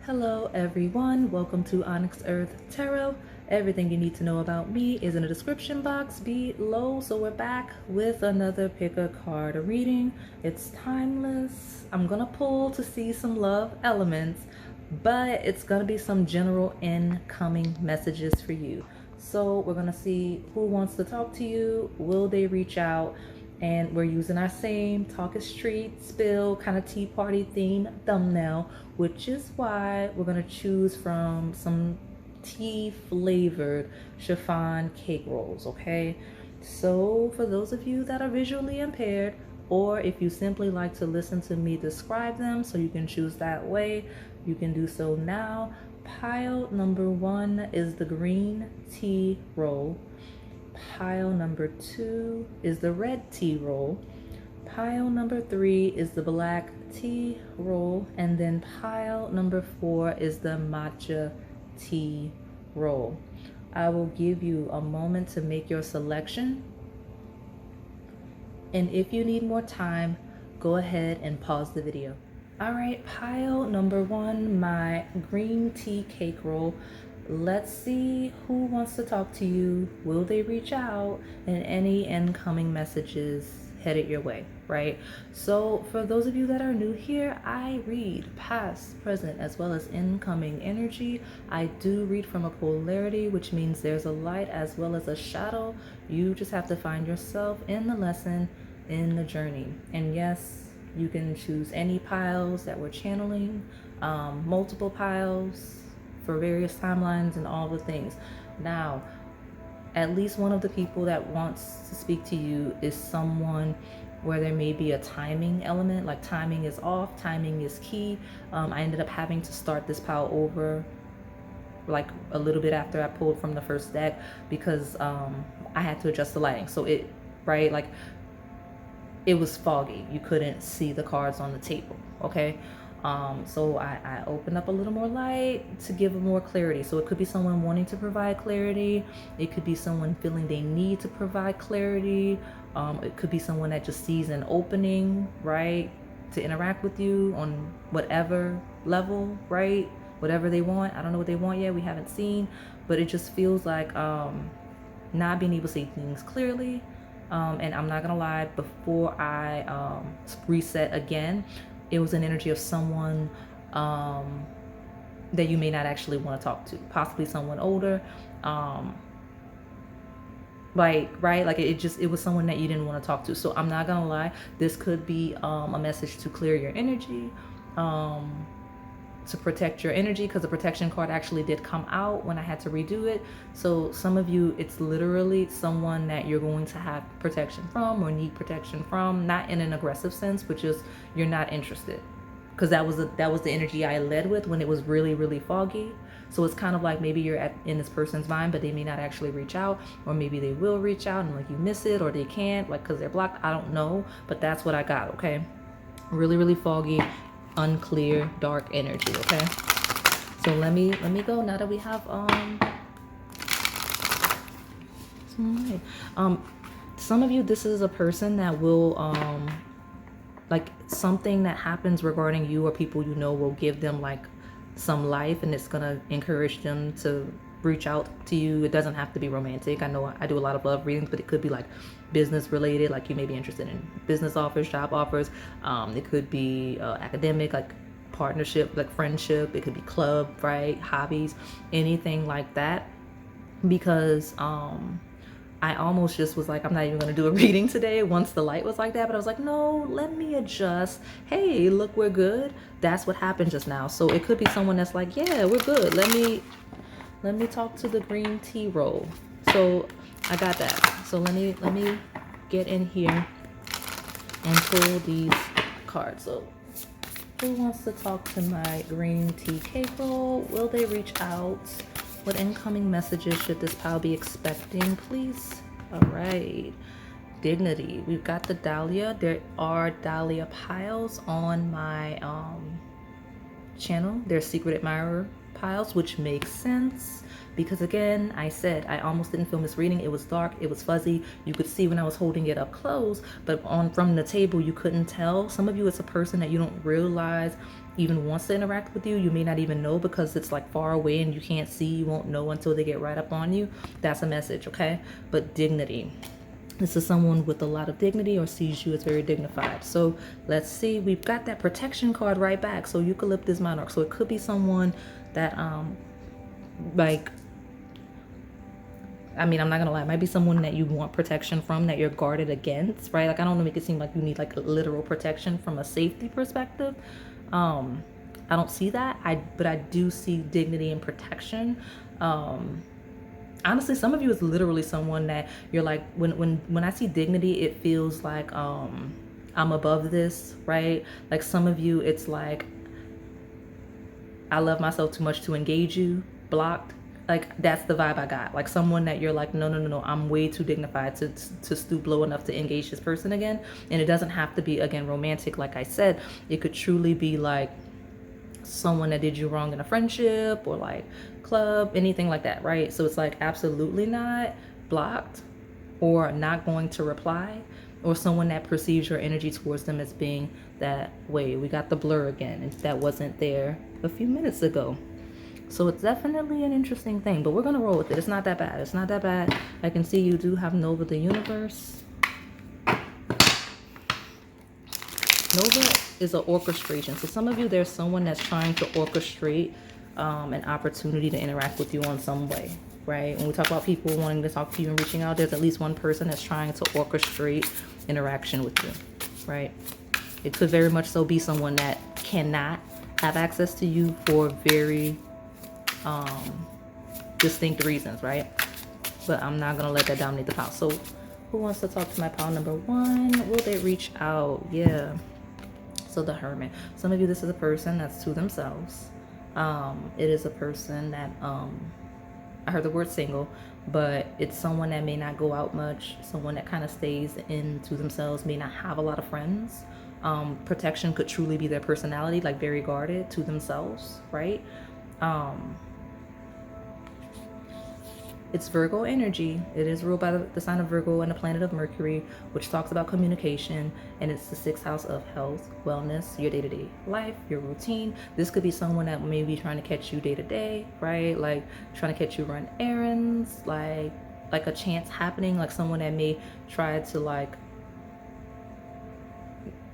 Hello everyone, welcome to Onyx Earth Tarot. Everything you need to know about me is in the description box below. So we're back with another pick a card reading. It's timeless. I'm gonna pull to see some love elements, but it's gonna be some general incoming messages for you. So we're gonna see who wants to talk to you. Will they reach out? And we're using our same talk is street spill kind of tea party theme thumbnail, which is why we're going to choose from some tea flavored chiffon cake rolls. Okay, so for those of you that are visually impaired, or if you simply like to listen to me describe them so you can choose that way, you can do so now. Pile number 1 is the green tea roll. Pile number 2 is the red tea roll. Pile number 3 is the black tea roll. And then pile number 4 is the matcha tea roll. I will give you a moment to make your selection. And if you need more time, go ahead and pause the video. All right, pile number 1, my green tea cake roll. Let's see who wants to talk to you. Will they reach out? And any incoming messages headed your way, right? So for those of you that are new here, I read past, present, as well as incoming energy. I do read from a polarity, which means there's a light as well as a shadow. You just have to find yourself in the lesson, in the journey. And yes, you can choose any piles that we're channeling, multiple piles for various timelines and all the things. Now, at least one of the people that wants to speak to you is someone where there may be a timing element, like timing is off, timing is key. I ended up having to start this pile over like a little bit after I pulled from the first deck because I had to adjust the lighting. So it was foggy. You couldn't see the cards on the table, okay? So I opened up a little more light to give more clarity. So it could be someone wanting to provide clarity. It could be someone feeling they need to provide clarity. It could be someone that just sees an opening, right, to interact with you on whatever level, right? Whatever they want. I don't know what they want yet. We haven't seen, but it just feels like not being able to see things clearly. And I'm not gonna lie, before I reset again, it was an energy of someone that you may not actually want to talk to, possibly someone older, like, right, like it was someone that you didn't want to talk to. So I'm not gonna lie, this could be a message to clear your energy, to protect your energy, because the protection card actually did come out when I had to redo it. So some of you, it's literally someone that you're going to have protection from or need protection from, not in an aggressive sense, but just you're not interested, because that was the energy I led with when it was really, really foggy. So it's kind of like maybe you're in this person's mind, but they may not actually reach out, or maybe they will reach out and like you miss it, or they can't, like because they're blocked. I don't know, but that's what I got. Okay, really, really foggy, unclear, dark energy. Okay, so let me go now that we have some of you, this is a person that will like something that happens regarding you or people you know will give them like some life, and it's gonna encourage them to reach out to you. It doesn't have to be romantic. I know I do a lot of love readings, but it could be like business related, like you may be interested in business offers, job offers. It could be academic, like partnership, like friendship. It could be club, right, hobbies, anything like that. Because I almost just was like, I'm not even gonna do a reading today once the light was like that, but I was like, no, let me adjust. Hey, look, we're good. That's what happened just now. So it could be someone that's like, yeah, we're good. Let me talk to the green tea roll. So I got that. So let me get in here and pull these cards. So who wants to talk to my green tea cake roll? Will they reach out? What incoming messages should this pile be expecting, please? All right. Dignity. We've got the Dahlia. There are Dahlia piles on my channel. They're secret admirer piles, which makes sense because again, I said I almost didn't film this reading. It was dark, it was fuzzy. You could see when I was holding it up close, but from the table you couldn't tell. Some of you, it's a person that you don't realize even wants to interact with you. You may not even know because it's like far away and you can't see. You won't know until they get right up on you. That's a message, okay? But dignity. This is someone with a lot of dignity or sees you as very dignified. So let's see, we've got that protection card right back. So eucalyptus monarch. So it could be someone that like, I mean, I'm not gonna lie, it might be someone that you want protection from, that you're guarded against, right? Like, I don't want to make it seem like you need like a literal protection from a safety perspective. I don't see that. But I do see dignity and protection. Honestly, some of you is literally someone that you're like, when I see dignity, it feels like I'm above this, right? Like some of you, it's like I love myself too much to engage you, blocked. Like that's the vibe I got. Like someone that you're like, no, I'm way too dignified to stoop low enough to engage this person again. And it doesn't have to be, again, romantic. Like I said, it could truly be like someone that did you wrong in a friendship or like club, anything like that, right? So it's like absolutely not, blocked or not going to reply, or someone that perceives your energy towards them as being that way. We got the blur again, and that wasn't there a few minutes ago. So it's definitely an interesting thing, but we're gonna roll with it. It's not that bad. It's not that bad. I can see you do have Nova the universe. Nova is an orchestration. So some of you, there's someone that's trying to orchestrate an opportunity to interact with you on some way, right? When we talk about people wanting to talk to you and reaching out, there's at least one person that's trying to orchestrate interaction with you, right? It could very much so be someone that cannot have access to you for very distinct reasons, right? But I'm not gonna let that dominate the pile. So who wants to talk to my pile number one? Will they reach out? Yeah. So the Hermit. Some of you, this is a person that's to themselves. It is a person that I heard the word single, but it's someone that may not go out much, someone that kind of stays into themselves, may not have a lot of friends. Protection could truly be their personality, like very guarded to themselves, right? It's Virgo energy. It is ruled by the sign of Virgo and the planet of Mercury, which talks about communication, and it's the 6th house of health, wellness, your day-to-day life, your routine. This could be someone that may be trying to catch you day-to-day, right? Like trying to catch you run errands, like a chance happening, like someone that may try to like,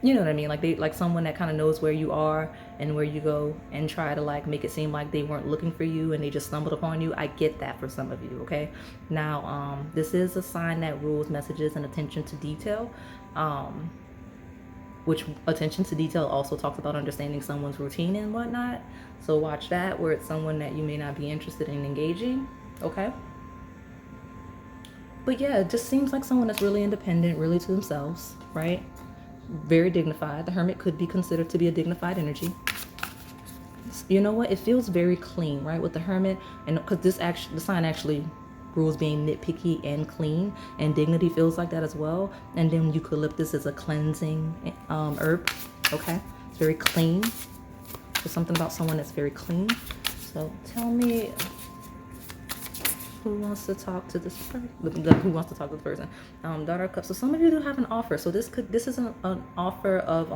you know what I mean? Like someone that kind of knows where you are and where you go and try to like make it seem like they weren't looking for you and they just stumbled upon you. I get that for some of you, okay? Now, this is a sign that rules messages and attention to detail, which attention to detail also talks about understanding someone's routine and whatnot. So watch that, where it's someone that you may not be interested in engaging, okay? But yeah, it just seems like someone that's really independent, really to themselves, right? Very dignified. The Hermit could be considered to be a dignified energy. You know what? It feels very clean, right? With the Hermit, and because the sign actually rules being nitpicky and clean, and dignity feels like that as well. And then eucalyptus is a cleansing herb. Okay, it's very clean. There's something about someone that's very clean. So tell me, who wants to talk to this person? Who wants to talk to the person? Daughter of Cups. So some of you do have an offer. So this is an offer of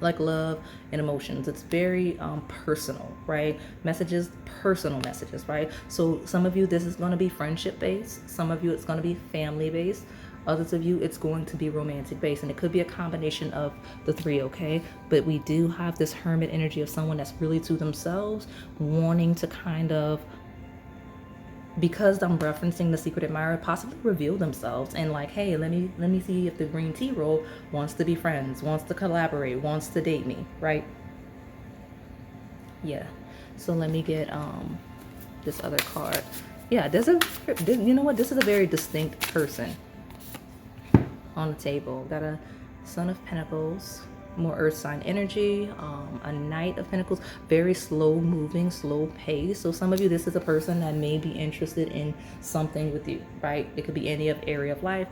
like love and emotions. It's very personal, right? Messages, personal messages, right? So some of you, this is going to be friendship based. Some of you, it's going to be family based. Others of you, it's going to be romantic based, and it could be a combination of the three, okay? But we do have this Hermit energy of someone that's really to themselves, wanting to kind of, because I'm referencing the secret admirer, possibly reveal themselves and like, hey, let me see if the green tea roll wants to be friends, wants to collaborate, wants to date me, right? Yeah. So let me get this other card. Yeah, you know what? This is a very distinct person on the table. Got a Son of Pentacles, more earth sign energy, a Knight of Pentacles, very slow moving, slow pace. So some of you, this is a person that may be interested in something with you, right? It could be any area of life.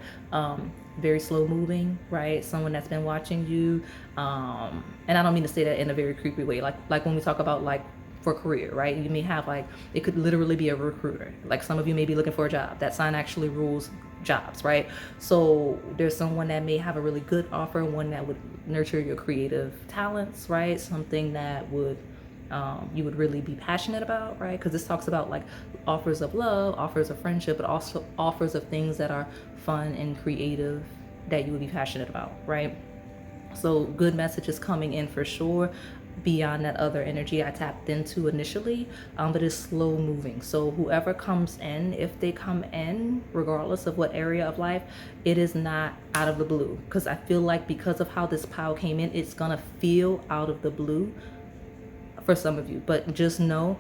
Very slow moving, right? Someone that's been watching you, and I don't mean to say that in a very creepy way, like when we talk about like for career, right? You may have like, it could literally be a recruiter. Like some of you may be looking for a job. That sign actually rules jobs, right? So there's someone that may have a really good offer, one that would nurture your creative talents, right? Something that would you would really be passionate about, right? Because this talks about like offers of love, offers of friendship, but also offers of things that are fun and creative that you would be passionate about, right? So good messages coming in for sure, beyond that other energy I tapped into initially, but it's slow moving. So whoever comes in, if they come in, regardless of what area of life, it is not out of the blue. Because I feel like because of how this pile came in, it's gonna feel out of the blue for some of you. But just know,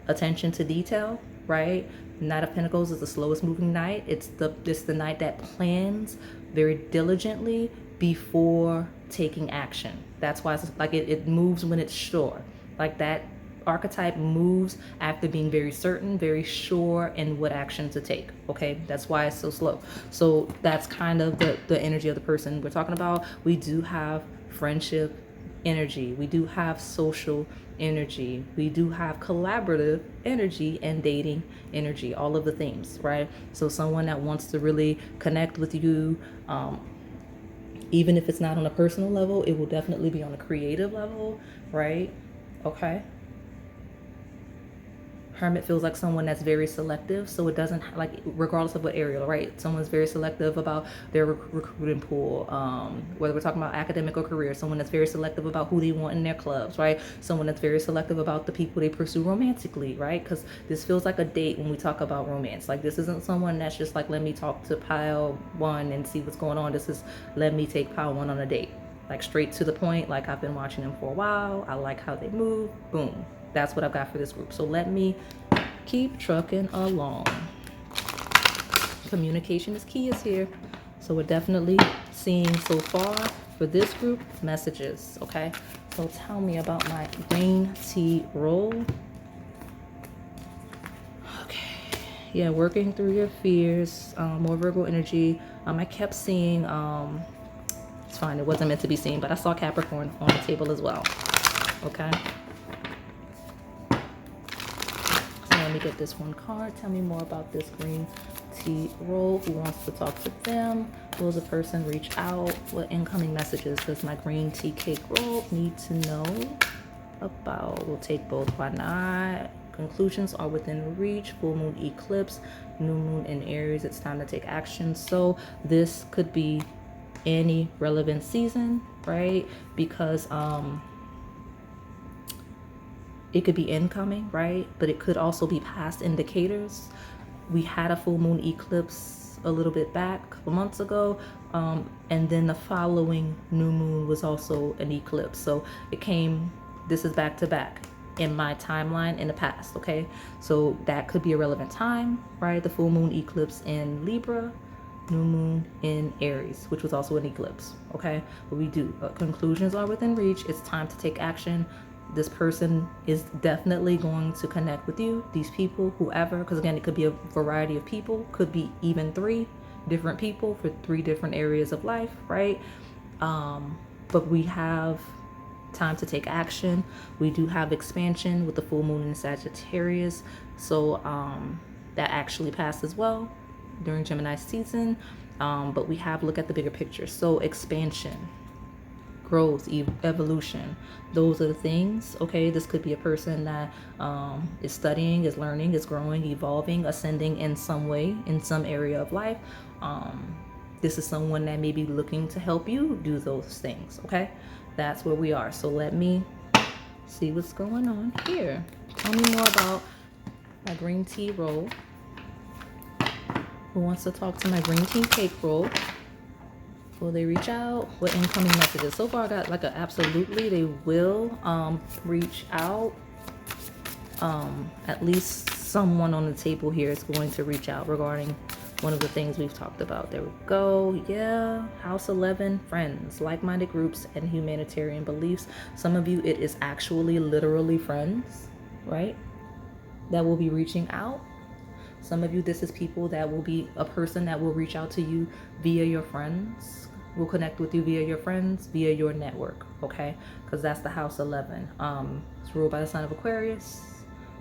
attention to detail, right? Knight of Pentacles is the slowest moving knight. It's the knight that plans very diligently before taking action. That's why it's like it moves when it's sure. Like that archetype moves after being very certain, very sure in what action to take. Okay, that's why it's so slow. So that's kind of the energy of the person we're talking about. We do have friendship energy, we do have social energy, we do have collaborative energy and dating energy, all of the themes, right? So someone that wants to really connect with you, even if it's not on a personal level, it will definitely be on a creative level, right? Okay. Hermit feels like someone that's very selective, so it doesn't, like, regardless of what area, right? Someone's very selective about their recruiting pool, whether we're talking about academic or career. Someone that's very selective about who they want in their clubs, right? Someone that's very selective about the people they pursue romantically, right? Because this feels like a date when we talk about romance. Like, this isn't someone that's just like, let me talk to pile one and see what's going on. This is, let me take pile one on a date. Like, straight to the point. Like, I've been watching them for a while. I like how they move. Boom. That's what I've got for this group. So let me keep trucking along. Communication is key is here. So we're definitely seeing so far for this group messages. Okay. So tell me about my green tea roll. Okay. Yeah, working through your fears. More Virgo energy. I kept seeing, it's fine, it wasn't meant to be seen, but I saw Capricorn on the table as well. Okay. Let me get this one card. Tell me more about this green tea roll. Who wants to talk to them? Will the person reach out? What incoming messages does my green tea cake roll need to know about? We'll take both. Why not? Conclusions are within reach. Full moon eclipse. New moon in Aries. It's time to take action. So this could be any relevant season, right? Because it could be incoming, right? But it could also be past indicators. We had a full moon eclipse a little bit back, a couple months ago. And then the following new moon was also an eclipse. So it came, this is back to back in my timeline in the past, okay? So that could be a relevant time, right? The full moon eclipse in Libra, new moon in Aries, which was also an eclipse, okay? But we do, conclusions are within reach. It's time to take action. This person is definitely going to connect with you, these people, whoever, because again, it could be a variety of people, could be even 3 different people for 3 different areas of life, right? But we have time to take action. We do have expansion with the full moon in Sagittarius. So that actually passed as well during Gemini season. But we have look at the bigger picture. So expansion, growth, evolution, those are the things. Okay, this could be a person that is studying, is learning, is growing, evolving, ascending in some way, in some area of life. This is someone that may be looking to help you do those things. Okay, that's where we are. So let me see what's going on here. Tell me more about my green tea roll. Who wants to talk to my green tea cake roll? Will they reach out? What incoming messages? So far I got like a absolutely, they will reach out. At least someone on the table here is going to reach out regarding one of the things we've talked about. There we go. Yeah. House 11, friends, like-minded groups, and humanitarian beliefs. Some of you, it is actually literally friends, right? That will be reaching out. Some of you, this is people that will be a person that will reach out to you via your friends. will connect with you via your friends, via your network, okay? Because that's the house 11. It's ruled by the sign of Aquarius.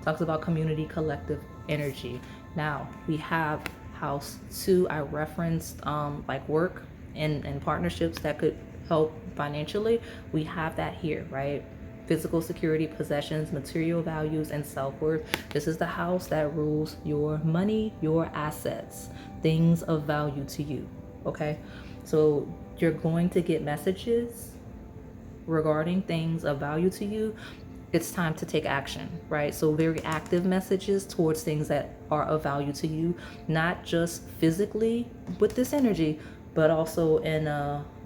Talks about community, collective energy. Now we have house 2. I referenced like work and partnerships that could help financially. We have that here, right? Physical security, possessions, material values, and self-worth. This is the house that rules your money, your assets, things of value to you, okay? So you're going to get messages regarding things of value to you. It's time to take action, right? So very active messages towards things that are of value to you, not just physically with this energy, but also in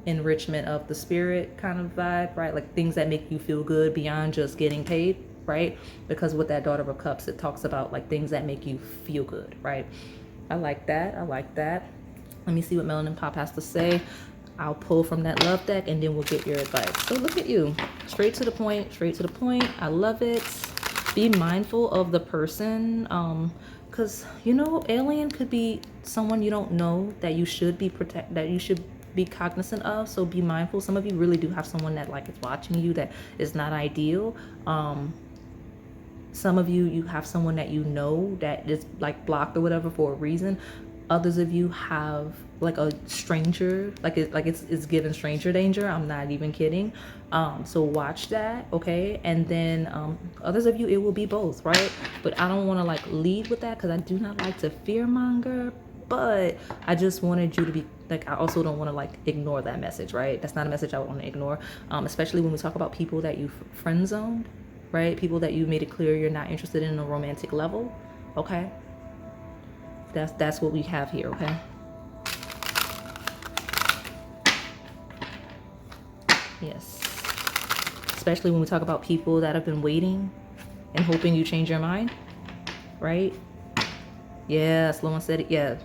enrichment of the spirit kind of vibe, right? Like things that make you feel good beyond just getting paid, right? Because with that Daughter of Cups, it talks about like things that make you feel good, right? I like that. I like that. Let me see what Melanin Pop has to say. I'll pull from that love deck and then we'll get your advice. So look at you, straight to the point, straight to the point. I love it. Be mindful of the person, because you know, alien could be someone you don't know that you should be be cognizant of. So be mindful. Some of you really do have someone that like is watching you that is not ideal. Some of you have someone that you know that is like blocked or whatever for a reason. Others of you have like a stranger, it's given stranger danger. I'm not even kidding. So watch that, okay? And then others of you, it will be both, right? But I don't want to like lead with that because I do not like to fearmonger. But I just wanted you to be like, I also don't want to like ignore that message, right? That's not a message I want to ignore, especially when we talk about people that you friend zoned, right? People that you made it clear you're not interested in a romantic level, okay? That's what we have here, okay? Yes. Especially when we talk about people that have been waiting and hoping you change your mind, right? Yeah, slow and steady. Yeah,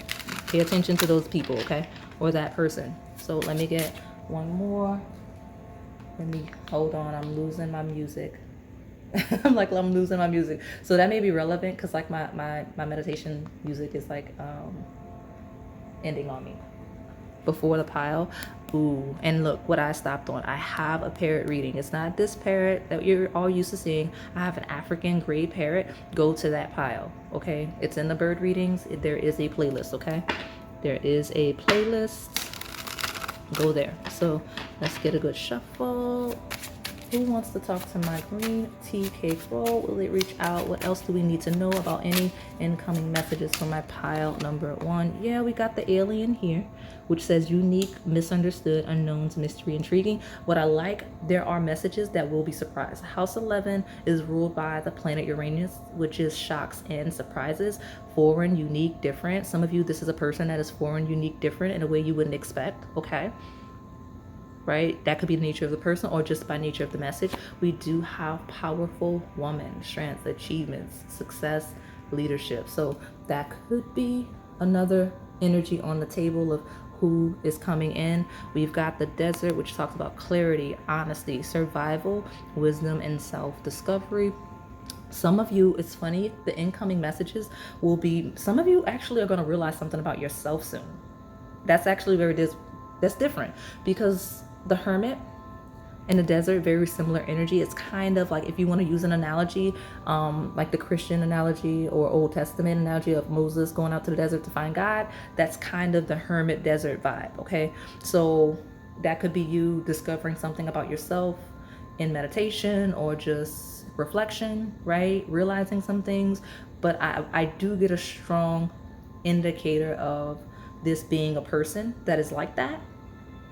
pay attention to those people, okay? Or that person. So let me get one more. Let me, hold on, I'm losing my music. I'm losing my music. So that may be relevant because like my meditation music is like ending on me before the pile. Ooh, and look what I stopped on. I have a parrot reading. It's not this parrot that you're all used to seeing. I have an African gray parrot. Go to that pile, okay? It's in the bird readings. There is a playlist, okay? There is a playlist. Go there. So let's get a good shuffle. Who wants to talk to my green tea cake roll? Will it reach out? What else do we need to know about any incoming messages from my pile number 1? Yeah, we got the alien here, which says unique, misunderstood, unknowns, mystery, intriguing. What I like, there are messages that will be surprised. House 11 is ruled by the planet Uranus, which is shocks and surprises. Foreign, unique, different. Some of you, this is a person that is foreign, unique, different in a way you wouldn't expect, okay? Right? That could be the nature of the person or just by nature of the message. We do have powerful woman, strength, achievements, success, leadership. So that could be another energy on the table of who is coming in. We've got the desert, which talks about clarity, honesty, survival, wisdom, and self-discovery. Some of you, it's funny, the incoming messages will be, some of you actually are going to realize something about yourself soon. That's actually that's different because the hermit and the desert, very similar energy. It's kind of like, if you want to use an analogy, like the Christian analogy or Old Testament analogy of Moses going out to the desert to find God, that's kind of the hermit desert vibe, okay? So that could be you discovering something about yourself in meditation or just reflection, right? Realizing some things. But I do get a strong indicator of this being a person that is like that,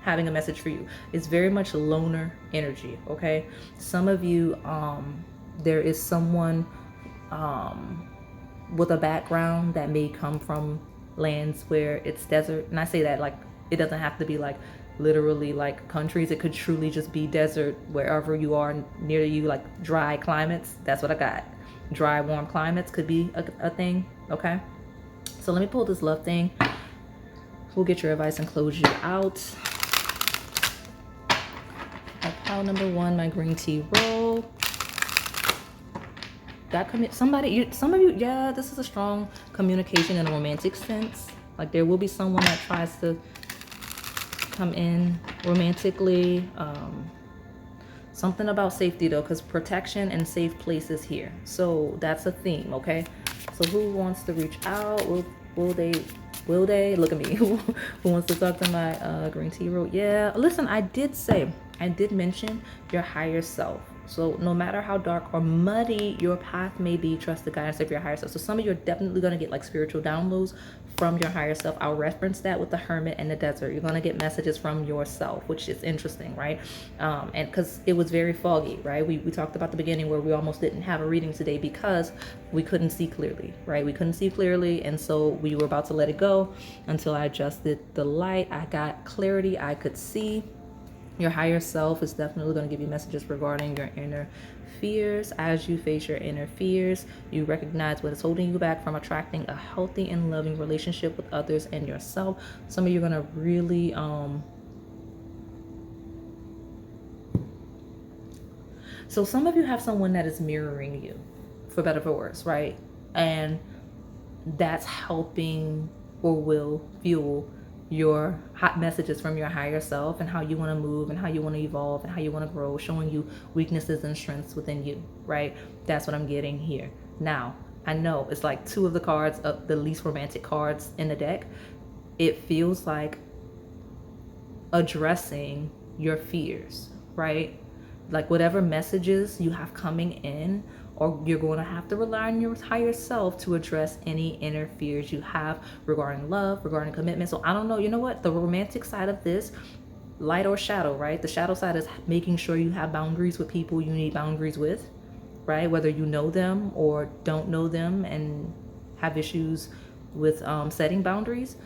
having a message for you. It's very much loner energy, okay? Some of you, there is someone with a background that may come from lands where it's desert. And I say that like, it doesn't have to be like literally like countries. It could truly just be desert wherever you are near you, like dry climates. That's what I got. Dry, warm climates could be a thing, okay? So let me pull this love thing. We'll get your advice and close you out. Pile number 1, my green tea roll. Some of you, yeah, this is a strong communication in a romantic sense. Like there will be someone that tries to come in romantically. Something about safety though, because protection and safe places here. So that's a theme, okay? So who wants to reach out? Will they look at me? Who wants to talk to my green tea road? Yeah, listen, I did mention your higher self. So no matter how dark or muddy your path may be, trust the guidance of your higher self. So some of you are definitely going to get like spiritual downloads from your higher self. I'll reference that with the hermit and the desert. You're going to get messages from yourself, which is interesting, right? And because it was very foggy, right? We talked about the beginning where we almost didn't have a reading today because we couldn't see clearly, right? We couldn't see clearly. And so we were about to let it go until I adjusted the light. I got clarity. I could see. Your higher self is definitely going to give you messages regarding your inner fears. As you face your inner fears, you recognize what is holding you back from attracting a healthy and loving relationship with others and yourself. Some of you are going to really so some of you have someone that is mirroring you, for better or for worse, right? And that's helping or will fuel your hot messages from your higher self and how you want to move and how you want to evolve and how you want to grow, showing you weaknesses and strengths within you, right? That's what I'm getting here. Now, I know it's like two of the cards of the least romantic cards in the deck. It feels like addressing your fears, right? Like whatever messages you have coming in, or you're going to have to rely on your higher self to address any inner fears you have regarding love, regarding commitment. So I don't know, you know what? The romantic side of this, light or shadow, right? The shadow side is making sure you have boundaries with people you need boundaries with, right? Whether you know them or don't know them and have issues with setting boundaries,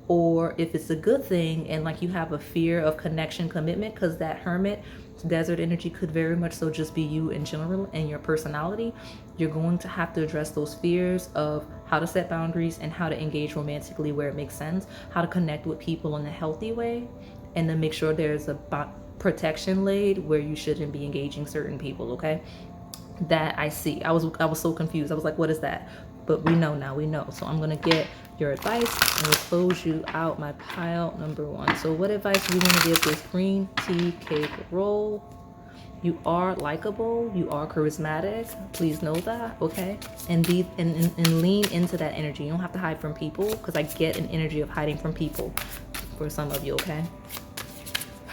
or if it's a good thing and like you have a fear of connection, commitment, because that hermit desert energy could very much so just be you in general and your personality. You're going to have to address those fears of how to set boundaries and how to engage romantically where it makes sense, how to connect with people in a healthy way, and then make sure there's a protection laid where you shouldn't be engaging certain people, okay? That I see. I was so confused. I was like, what is that? But we know now, we know. So I'm gonna get your advice and we'll close you out, my pile number one. So what advice do you want to give this green tea cake roll? You are likable, you are charismatic. Please know that, okay? And be and lean into that energy. You don't have to hide from people, because I get an energy of hiding from people for some of you, okay?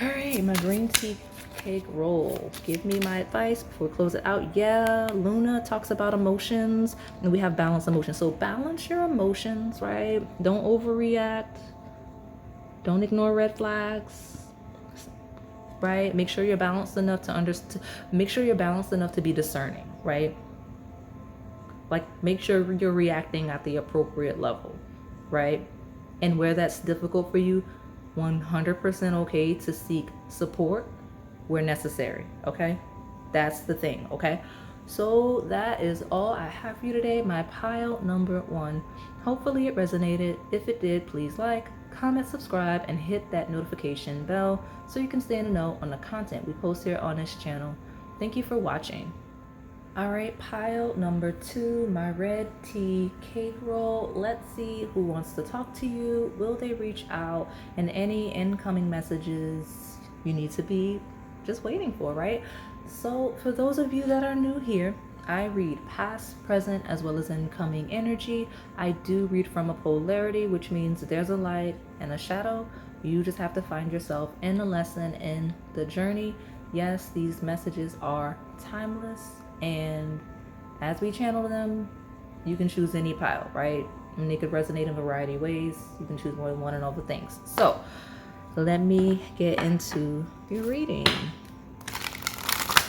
All right, my green tea cake roll. Give me my advice before we close it out. Yeah, Luna talks about emotions, and we have balanced emotions. So balance your emotions, right? Don't overreact. Don't ignore red flags, right? Make sure you're balanced enough to understand. Make sure you're balanced enough to be discerning, right? Like, make sure you're reacting at the appropriate level, right? And where that's difficult for you, 100% okay to seek support where necessary, okay? That's the thing, okay? So that is all I have for you today, my pile number one. Hopefully it resonated. If it did, please like, comment, subscribe, and hit that notification bell so you can stay in the know on the content we post here on this channel. Thank you for watching. All right, pile number two, my red tea cake roll. Let's see who wants to talk to you. Will they reach out? And any incoming messages you need to be just waiting for, right? So for those of you that are new here, I read past, present, as well as incoming energy. I do read from a polarity, which means there's a light and a shadow. You just have to find yourself in the lesson, in the journey. Yes, these messages are timeless, and as we channel them, you can choose any pile, right? And they could resonate in a variety of ways. You can choose more than one and all the things. So let me get into your reading.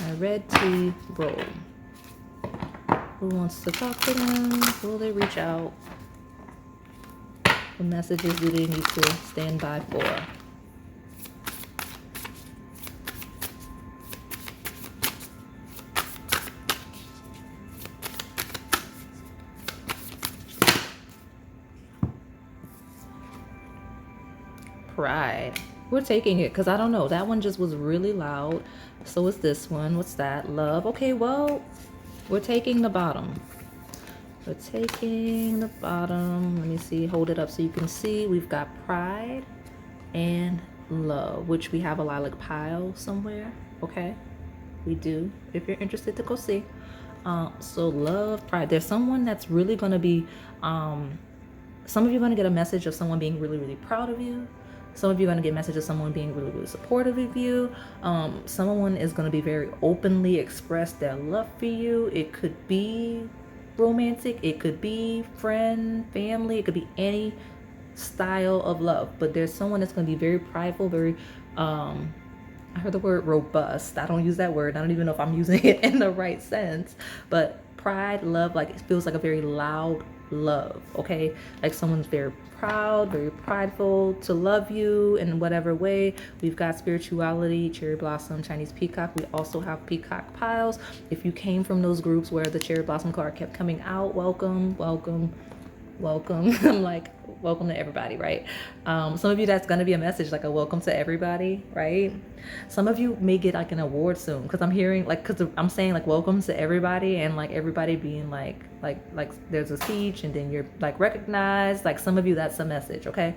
A red tea roll. Who wants to talk to them? Will they reach out? What messages do they need to stand by for? Pride. We're taking it because I don't know. That one just was really loud. So is this one. What's that? Love. Okay, well, we're taking the bottom. We're taking the bottom. Let me see. Hold it up so you can see. We've got pride and love, which we have a lilac pile somewhere. Okay, we do, if you're interested to go see. So love, pride. There's someone that's really going to be, some of you are going to get a message of someone being really, really proud of you. Some of you are going to get a message of someone being really, really supportive of you. Someone is going to be very openly express their love for you. It could be romantic, it could be friend, family, it could be any style of love, but there's someone that's going to be very prideful, very I heard the word robust. I don't use that word. I don't even know if I'm using it in the right sense, but pride, love, like it feels like a very loud love. Okay, like someone's very proud, very prideful to love you in whatever way. We've got spirituality, cherry blossom, Chinese peacock. We also have peacock piles. If you came from those groups where the cherry blossom card kept coming out, welcome, welcome, welcome. I'm like, welcome to everybody, right? Some of you, that's going to be a message, like a welcome to everybody, right? Some of you may get like an award soon, because I'm hearing like, because I'm saying like welcome to everybody, and like everybody being like there's a speech and then you're like recognized. Like some of you, that's a message. Okay,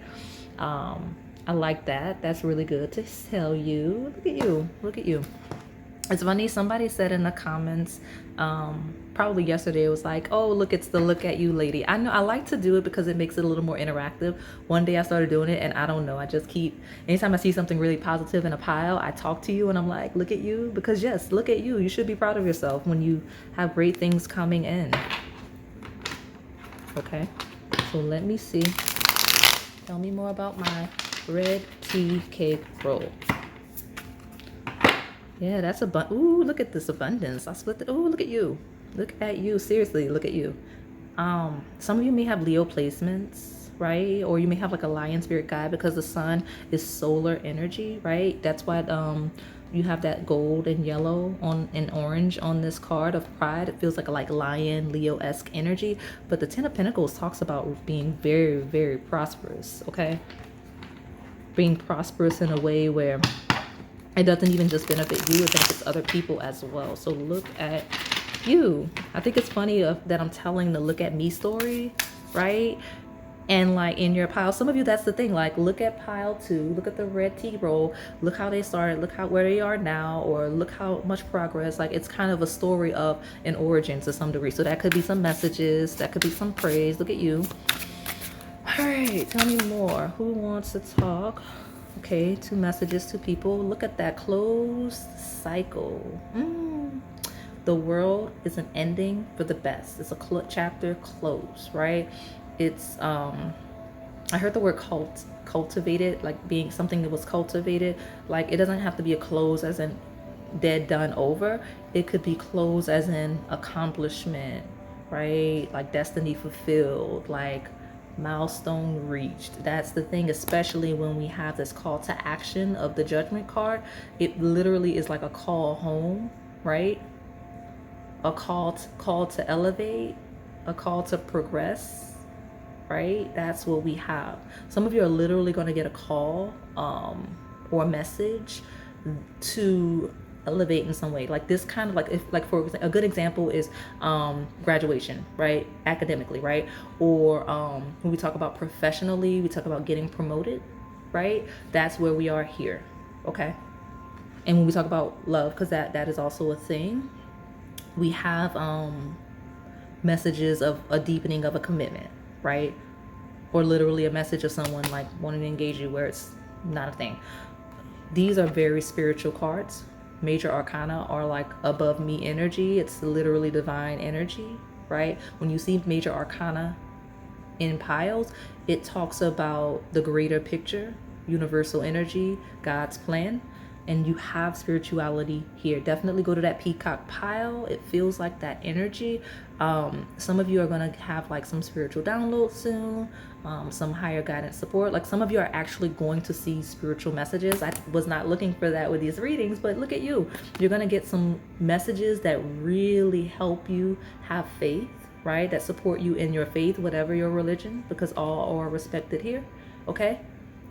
I like that. That's really good to tell you. Look at you, look at you. It's funny, somebody said in the comments, probably yesterday, it was like, oh, look, it's the look at you lady. I know I like to do it because it makes it a little more interactive. One day I started doing it and I don't know, I just keep, anytime I see something really positive in a pile, I talk to you and I'm like, look at you, because yes, look at you. You should be proud of yourself when you have great things coming in. Okay, so let me see. Tell me more about my red tea cake roll. Yeah, that's ooh, look at this abundance. I split the, ooh, look at you. Look at you. Seriously, look at you. Some of you may have Leo placements, right? Or you may have like a lion spirit guide, because the sun is solar energy, right? That's why you have that gold and yellow and orange on this card of pride. It feels like a lion, Leo-esque energy. But the Ten of Pentacles talks about being very, very prosperous, okay? Being prosperous in a way where it doesn't even just benefit you, it benefits other people as well. So look at you. I think it's funny that I'm telling the look at me story, right? And like in your pile, some of you, that's the thing, like look at pile 2, look at the red tea roll, look how they started, look where they are now, or look how much progress. Like it's kind of a story of an origin to some degree. So that could be some messages, that could be some praise. Look at you. All right, tell me more. Who wants to talk? Okay, 2 messages to people. Look at that closed cycle. The world is an ending for the best. It's a chapter closed, right? It's I heard the word cultivated, like being something that was cultivated. Like it doesn't have to be a close as in dead, done, over. It could be closed as in accomplishment, right? Like destiny fulfilled, like milestone reached. That's the thing, especially when we have this call to action of the Judgment card. It literally is like a call home, right? A call to elevate, a call to progress, right? That's what we have. Some of you are literally going to get a call or a message to elevate in some way. Like this kind of like, if like for example, a good example is graduation, right? Academically, right? Or when we talk about professionally, we talk about getting promoted, right? That's where we are here, okay? And when we talk about love, because that is also a thing, we have messages of a deepening of a commitment, right? Or literally a message of someone like wanting to engage you where it's not a thing. These are very spiritual cards. Major arcana are like above me energy. It's literally divine energy, right? When you see major arcana in piles, it talks about the greater picture, universal energy, God's plan. And you have spirituality here. Definitely go to that peacock pile. It feels like that energy. Some of you are going to have like some spiritual downloads soon, some higher guidance support. Like some of you are actually going to see spiritual messages. I was not looking for that with these readings, but look at you. You're going to get some messages that really help you have faith, right? That support you in your faith, whatever your religion, because all are respected here, okay?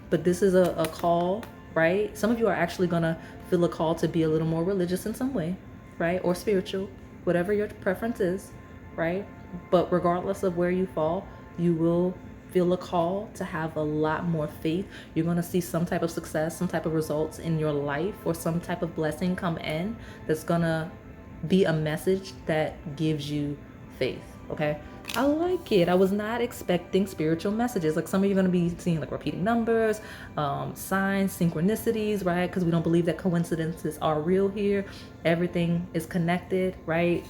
But this is a call, right? Some of you are actually going to feel a call to be a little more religious in some way, right? Or spiritual, whatever your preference is, right? But regardless of where you fall, you will feel a call to have a lot more faith. You're going to see some type of success, some type of results in your life, or some type of blessing come in that's going to be a message that gives you faith. Okay, I like it. I was not expecting spiritual messages. Like, some of you are going to be seeing like repeating numbers, signs, synchronicities, right? Because we don't believe that coincidences are real here. Everything is connected, right?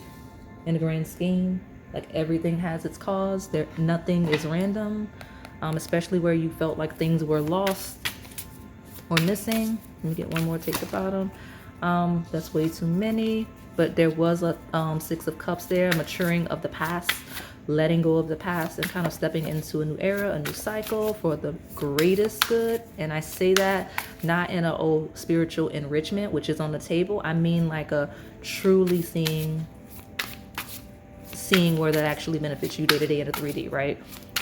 In the grand scheme, like, everything has its cause. Nothing is random, especially where you felt like things were lost or missing. Let me get one more. Take the bottom. That's way too many. But there was a Six of Cups there, maturing of the past, letting go of the past, and kind of stepping into a new era, a new cycle for the greatest good. And I say that not in a spiritual enrichment, which is on the table. I mean like a truly seeing where that actually benefits you day to day in a 3D, right?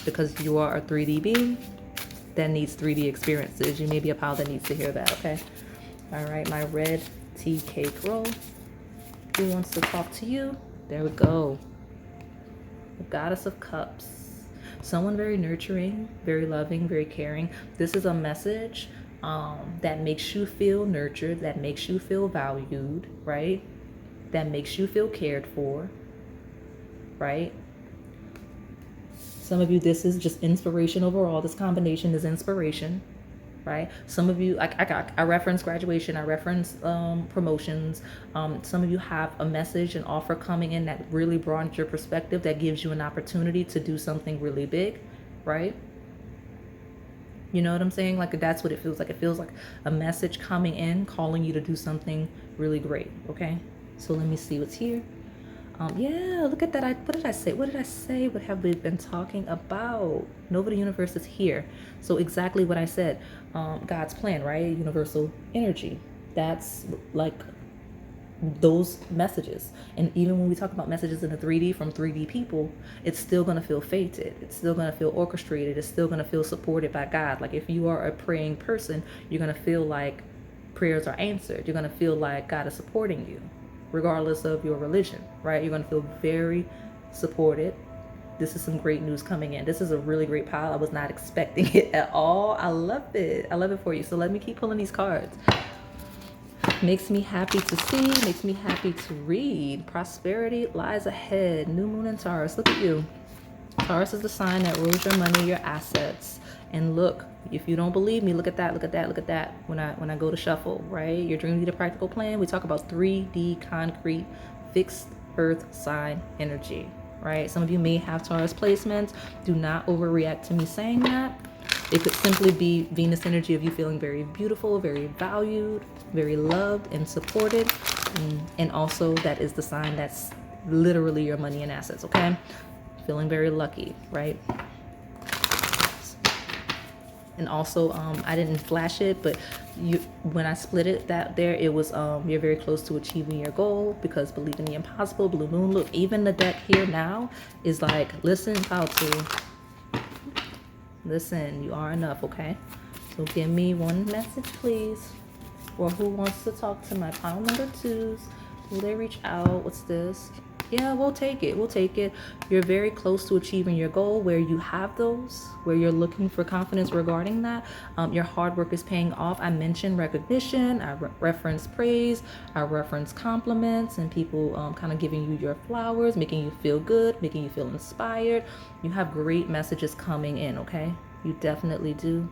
Because you are a 3D being that needs 3D experiences. You may be a pile that needs to hear that, okay? All right, my red tea cake roll. Who wants to talk to you? There we go. The Goddess of Cups. Someone very nurturing, very loving, very caring. This is a message that makes you feel nurtured, that makes you feel valued, right? That makes you feel cared for, right? Some of you, this is just inspiration overall. This combination is inspiration, right? Some of you, I reference graduation, I reference promotions. Some of you have a message, an offer coming in that really broadens your perspective, that gives you an opportunity to do something really big, right? You know what I'm saying? Like, that's what it feels like. It feels like a message coming in, calling you to do something really great, okay? So let me see what's here. Yeah, look at that. What did I say? What have we been talking about? Nova the Universe is here. So exactly what I said. God's plan, right? Universal energy. That's like those messages. And even when we talk about messages in the 3D from 3D people, it's still going to feel fated. It's still going to feel orchestrated. It's still going to feel supported by God. Like, if you are a praying person, you're going to feel like prayers are answered. You're going to feel like God is supporting you, regardless of your religion, right? You're going to feel very supported. This is some great news coming in. This is a really great pile. I was not expecting it at all. I love it. I love it for you. So let me keep pulling these cards. Makes me happy to see, makes me happy to read. Prosperity lies ahead. New moon in Taurus. Look at you. Taurus is the sign that rules your money, your assets. And look, if you don't believe me, look at that, look at that, look at that. When I go to shuffle, right? Your dream leader practical plan. We talk about 3D concrete fixed earth sign energy, right? Some of you may have Taurus placements. Do not overreact to me saying that. It could simply be Venus energy of you feeling very beautiful, very valued, very loved and supported. And also that is the sign that's literally your money and assets, okay? Feeling very lucky, right? And also, I didn't flash it, but when I split it, it was you're very close to achieving your goal, because believe in the impossible. Blue moon. Look, even the deck here now is like, listen, Fauci. Listen, you are enough, okay? So give me one message, please. Or who wants to talk to my pile number 2s? Will they reach out? What's this? Yeah, we'll take it. We'll take it. You're very close to achieving your goal, where you have those, where you're looking for confidence regarding that. Your hard work is paying off. I mentioned recognition. I reference praise. I reference compliments and people kind of giving you your flowers, making you feel good, making you feel inspired. You have great messages coming in, okay? You definitely do.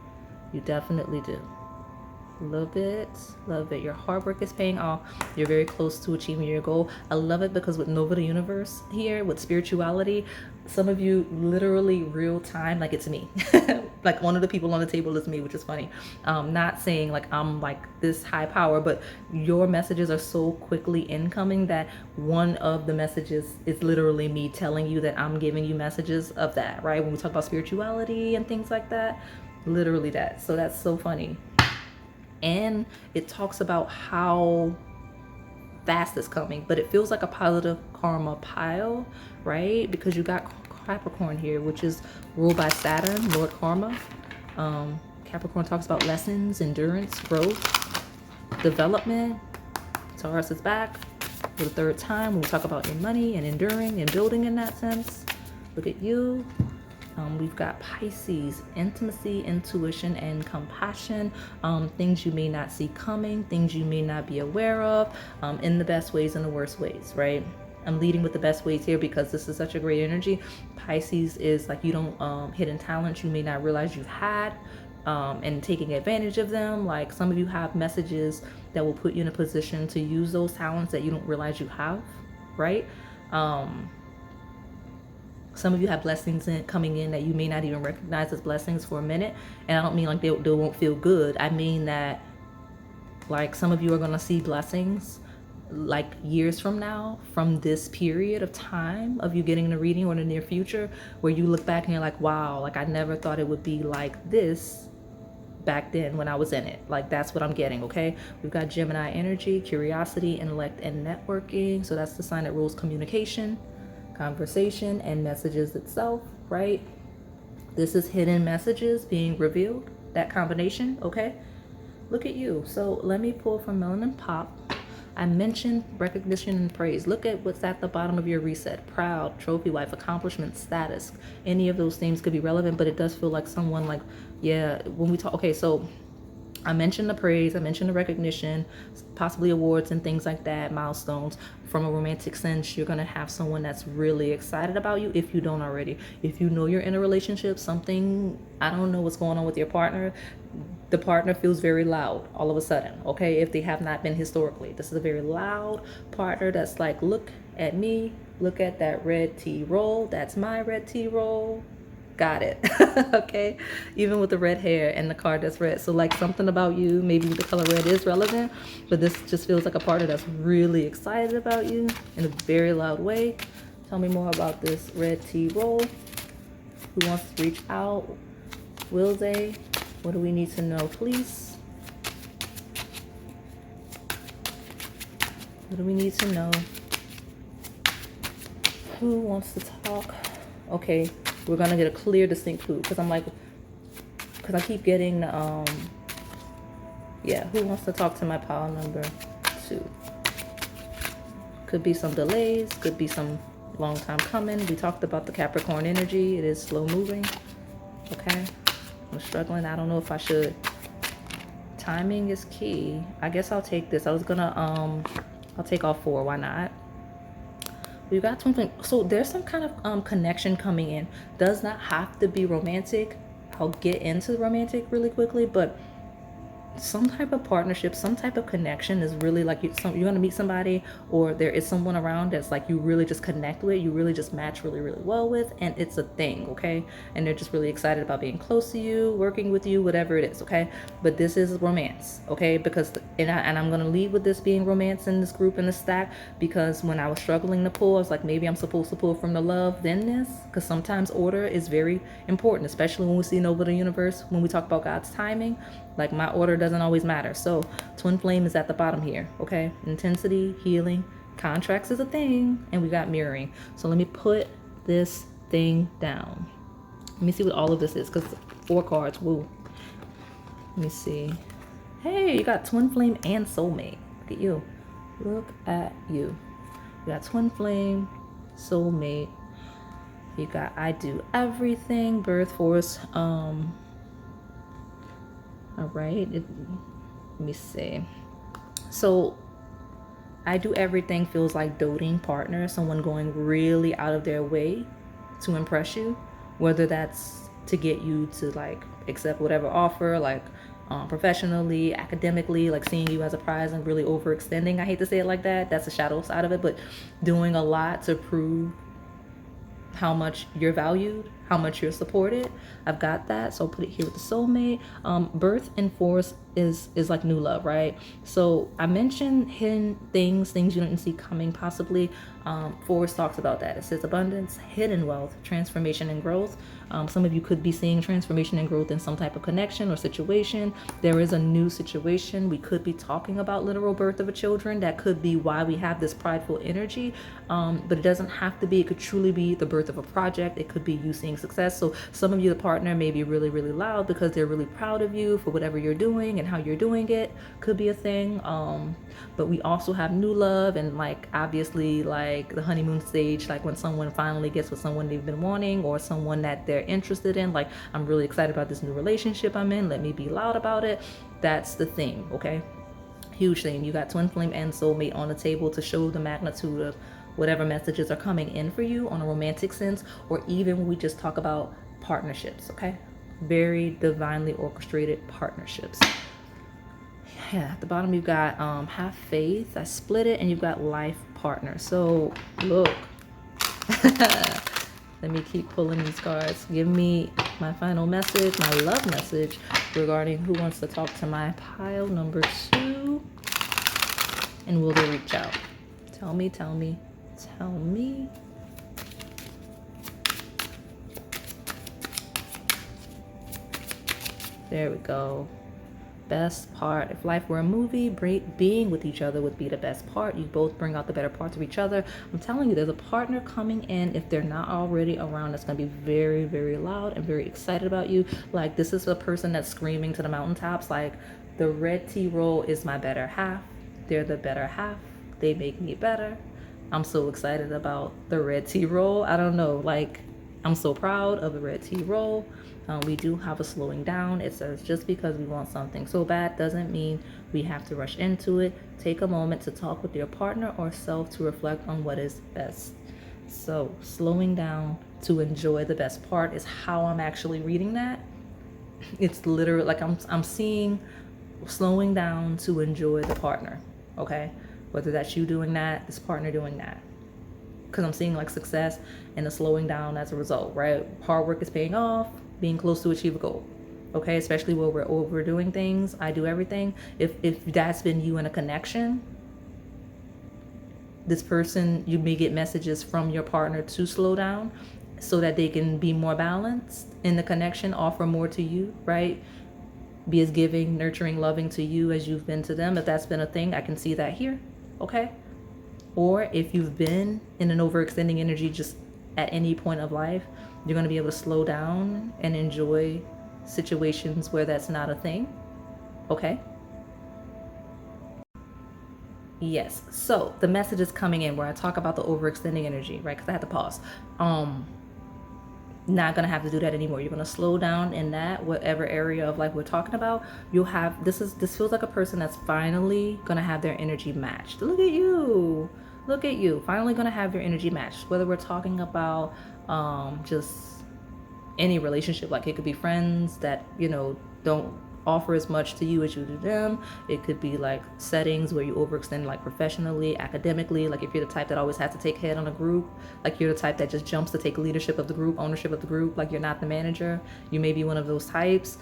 You definitely do. Love it. Love it. Your hard work is paying off. You're very close to achieving your goal. I love it because with Nova the Universe here, with spirituality, some of you literally real time, like it's me. Like one of the people on the table is me, which is funny. Not saying like I'm like this high power, but your messages are so quickly incoming that one of the messages is literally me telling you that I'm giving you messages of that, right? When we talk about spirituality and things like that, literally that. So that's so funny. And it talks about how fast it's coming, but it feels like a positive karma pile, right? Because you got Capricorn here, which is ruled by Saturn, Lord Karma. Capricorn talks about lessons, endurance, growth, development. Taurus is back for the third time when we talk about your money and enduring and building in that sense. Look at you. We've got Pisces, intimacy, intuition, and compassion. Things you may not see coming, things you may not be aware of, in the best ways and the worst ways, right? I'm leading with the best ways here because this is such a great energy. Pisces is like, you don't hidden talents you may not realize you've had, and taking advantage of them. Like, some of you have messages that will put you in a position to use those talents that you don't realize you have, right? Some of you have blessings coming in that you may not even recognize as blessings for a minute. And I don't mean like they won't feel good. I mean that, like, some of you are going to see blessings like years from now, from this period of time of you getting the reading, or in the near future, where you look back and you're like, wow, like I never thought it would be like this back then when I was in it. Like, that's what I'm getting. Okay, we've got Gemini energy, curiosity, intellect, and networking. So that's the sign that rules communication, conversation, and messages itself, right? This is hidden messages being revealed, that combination. Okay, look at you. So let me pull from Melanin Pop. I mentioned recognition and praise. Look at what's at the bottom of your reset. Proud, trophy wife, accomplishment, status. Any of those themes could be relevant, but it does feel like someone, like, yeah, when we talk, okay, so I mentioned the praise, I mentioned the recognition, possibly awards and things like that, milestones. From a romantic sense, you're going to have someone that's really excited about you, if you don't already. If you know you're in a relationship, something, I don't know what's going on with your partner, the partner feels very loud all of a sudden, okay? If they have not been historically. This is a very loud partner that's like, look at me, look at that red tea roll, that's my red tea roll. Got it. Okay, even with the red hair and the card that's red. So like, something about you, maybe the color red is relevant, but this just feels like a partner that's really excited about you in a very loud way. Tell me more about this red tea roll. Who wants to reach out? Will they? What do we need to know, please? What do we need to know? Who wants to talk? Okay, we're gonna get a clear, distinct clue, because I'm like, because I keep getting yeah, who wants to talk to my pile number 2? Could be some delays, could be some long time coming. We talked about the Capricorn energy. It is slow moving. Okay, I'm struggling. I don't know if I should. Timing is key. I guess I'll take this. I was gonna I'll take all 4. Why not? We've got twin flame. So there's some kind of connection coming in. Does not have to be romantic. I'll get into the romantic really quickly, but some type of partnership, some type of connection is really like, you're going to meet somebody, or there is someone around that's like you really just connect with, you really just match really, really well with, and it's a thing, okay? And they're just really excited about being close to you, working with you, whatever it is, okay? But this is romance, okay? Because, and I'm going to lead with this being romance in this group, in this stack, because when I was struggling to pull, I was like, maybe I'm supposed to pull from the love, then this, because sometimes order is very important, especially when we see over the universe, when we talk about God's timing. Like, my order doesn't always matter. So twin flame is at the bottom here, okay? Intensity, healing, contracts is a thing, and we got mirroring. So let me put this thing down. Let me see what all of this is, because 4 cards, woo. Let me see. Hey, you got twin flame and soulmate. Look at you. Look at you. You got twin flame, soulmate. You got I do everything, birth force, all right, let me see. So I do everything feels like doting partner, someone going really out of their way to impress you, whether that's to get you to like accept whatever offer, like professionally, academically, like seeing you as a prize and really overextending. I hate to say it like that. That's the shadow side of it, but doing a lot to prove how much you're valued, how much you're supported. I've got that, so I'll put it here with the soulmate. Birth and force is like new love, right? So I mentioned hidden things you didn't see coming, possibly. Force talks about that. It says abundance, hidden wealth, transformation and growth. Some of you could be seeing transformation and growth in some type of connection or situation. There is a new situation. We could be talking about literal birth of a children. That could be why we have this prideful energy. But it doesn't have to be. It could truly be the birth of a project. It could be you seeing seeing success. So some of you, the partner may be really, really loud because they're really proud of you for whatever you're doing and how you're doing it. Could be a thing. But we also have new love, and like obviously like the honeymoon stage, like when someone finally gets with someone they've been wanting or someone that they're interested in. Like, I'm really excited about this new relationship I'm in. Let me be loud about it. That's the thing, okay? Huge thing. You got twin flame and soulmate on the table to show the magnitude of whatever messages are coming in for you on a romantic sense, or even when we just talk about partnerships, okay? Very divinely orchestrated partnerships. Yeah, at the bottom you've got have faith. I split it, and you've got life partner. So look, let me keep pulling these cards. Give me my final message, my love message regarding who wants to talk to my pile number 2, and will they reach out? Tell me, tell me, tell me. There we go. Best part. If life were a movie, being with each other would be the best part. You both bring out the better parts of each other. I'm telling you, there's a partner coming in, if they're not already around, that's going to be very, very loud and very excited about you. Like, this is a person that's screaming to the mountaintops, like, the red tea roll is my better half. They're the better half. They make me better. I'm so excited about the red tea roll. I don't know, like, I'm so proud of the red tea roll. We do have a slowing down. It says just because we want something so bad doesn't mean we have to rush into it. Take a moment to talk with your partner or self to reflect on what is best. So slowing down to enjoy the best part is how I'm actually reading that. It's literally like I'm seeing slowing down to enjoy the partner, okay? Whether that's you doing that, this partner doing that. Because I'm seeing like success and the slowing down as a result, right? Hard work is paying off, being close to achieve a goal, okay? Especially where we're overdoing things. I do everything. If that's been you in a connection, this person, you may get messages from your partner to slow down so that they can be more balanced in the connection, offer more to you, right? Be as giving, nurturing, loving to you as you've been to them. If that's been a thing, I can see that here, okay? Or if you've been in an overextending energy just at any point of life, you're going to be able to slow down and enjoy situations where that's not a thing, okay? Yes, so the message is coming in where I talk about the overextending energy, right? Because I had to pause. Not gonna have to do that anymore. You're gonna slow down in that whatever area of life we're talking about. You'll have this feels like a person that's finally gonna have their energy matched. Look at you, finally gonna have your energy matched. Whether we're talking about just any relationship, like it could be friends that don't offer as much to you as you do them. It could be like settings where you overextend, like professionally, academically, like if you're the type that always has to take head on a group, like you're the type that just jumps to take leadership of the group, ownership of the group, like you're not the manager. You may be one of those types.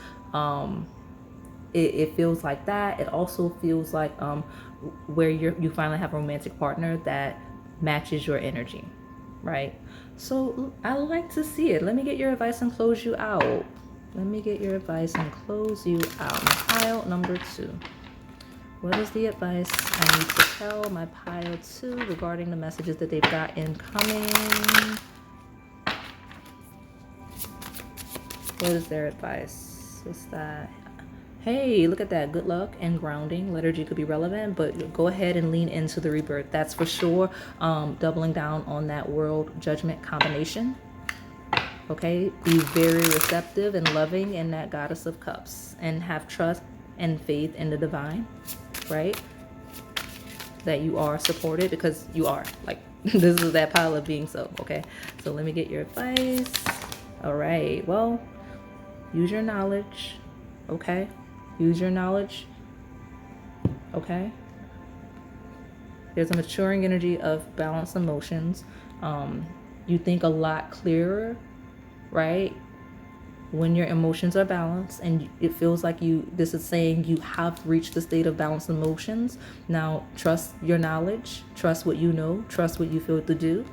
It feels like that. It also feels like where you finally have a romantic partner that matches your energy, right? So I like to see it. Let me get your advice and close you out. Let me get your advice and close you out. My pile number 2. What is the advice I need to tell my pile 2 regarding the messages that they've got incoming? What is their advice? What's that? Hey, look at that. Good luck and grounding. Liturgy could be relevant, but go ahead and lean into the rebirth. That's for sure. Doubling down on that world judgment combination. Okay, be very receptive and loving in that Goddess of Cups, and have trust and faith in the divine, right? That you are supported, because you are. Like, this is that pile of being so, okay? So let me get your advice. All right, well, use your knowledge, okay? Use your knowledge, okay? There's a maturing energy of balanced emotions. You think a lot clearer, right? When your emotions are balanced, and it feels like this is saying you have reached the state of balanced emotions. Now, trust your knowledge, trust what you know, trust what you feel to do,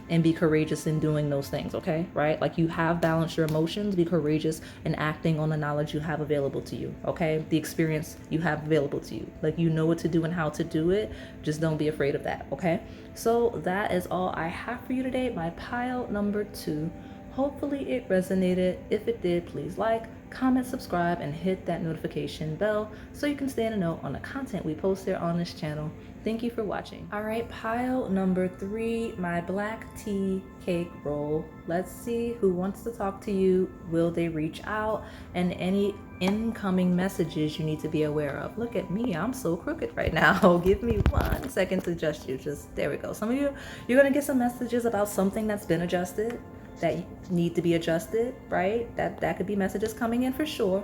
and be courageous in doing those things, okay? Right? Like, you have balanced your emotions, be courageous in acting on the knowledge you have available to you, okay? The experience you have available to you. Like, you know what to do and how to do it. Just don't be afraid of that, okay? So that is all I have for you today. My pile number 2. Hopefully it resonated. If it did, please like, comment, subscribe, and hit that notification bell so you can stay in the know on the content we post here on this channel. Thank you for watching. All right, pile number 3, my black tea cake roll. Let's see who wants to talk to you. Will they reach out? And any incoming messages you need to be aware of. Look at me, I'm so crooked right now. Give me 1 second to adjust you. There we go. Some of you, you're gonna get some messages about something that's been adjusted, that need to be adjusted, right? That could be messages coming in for sure.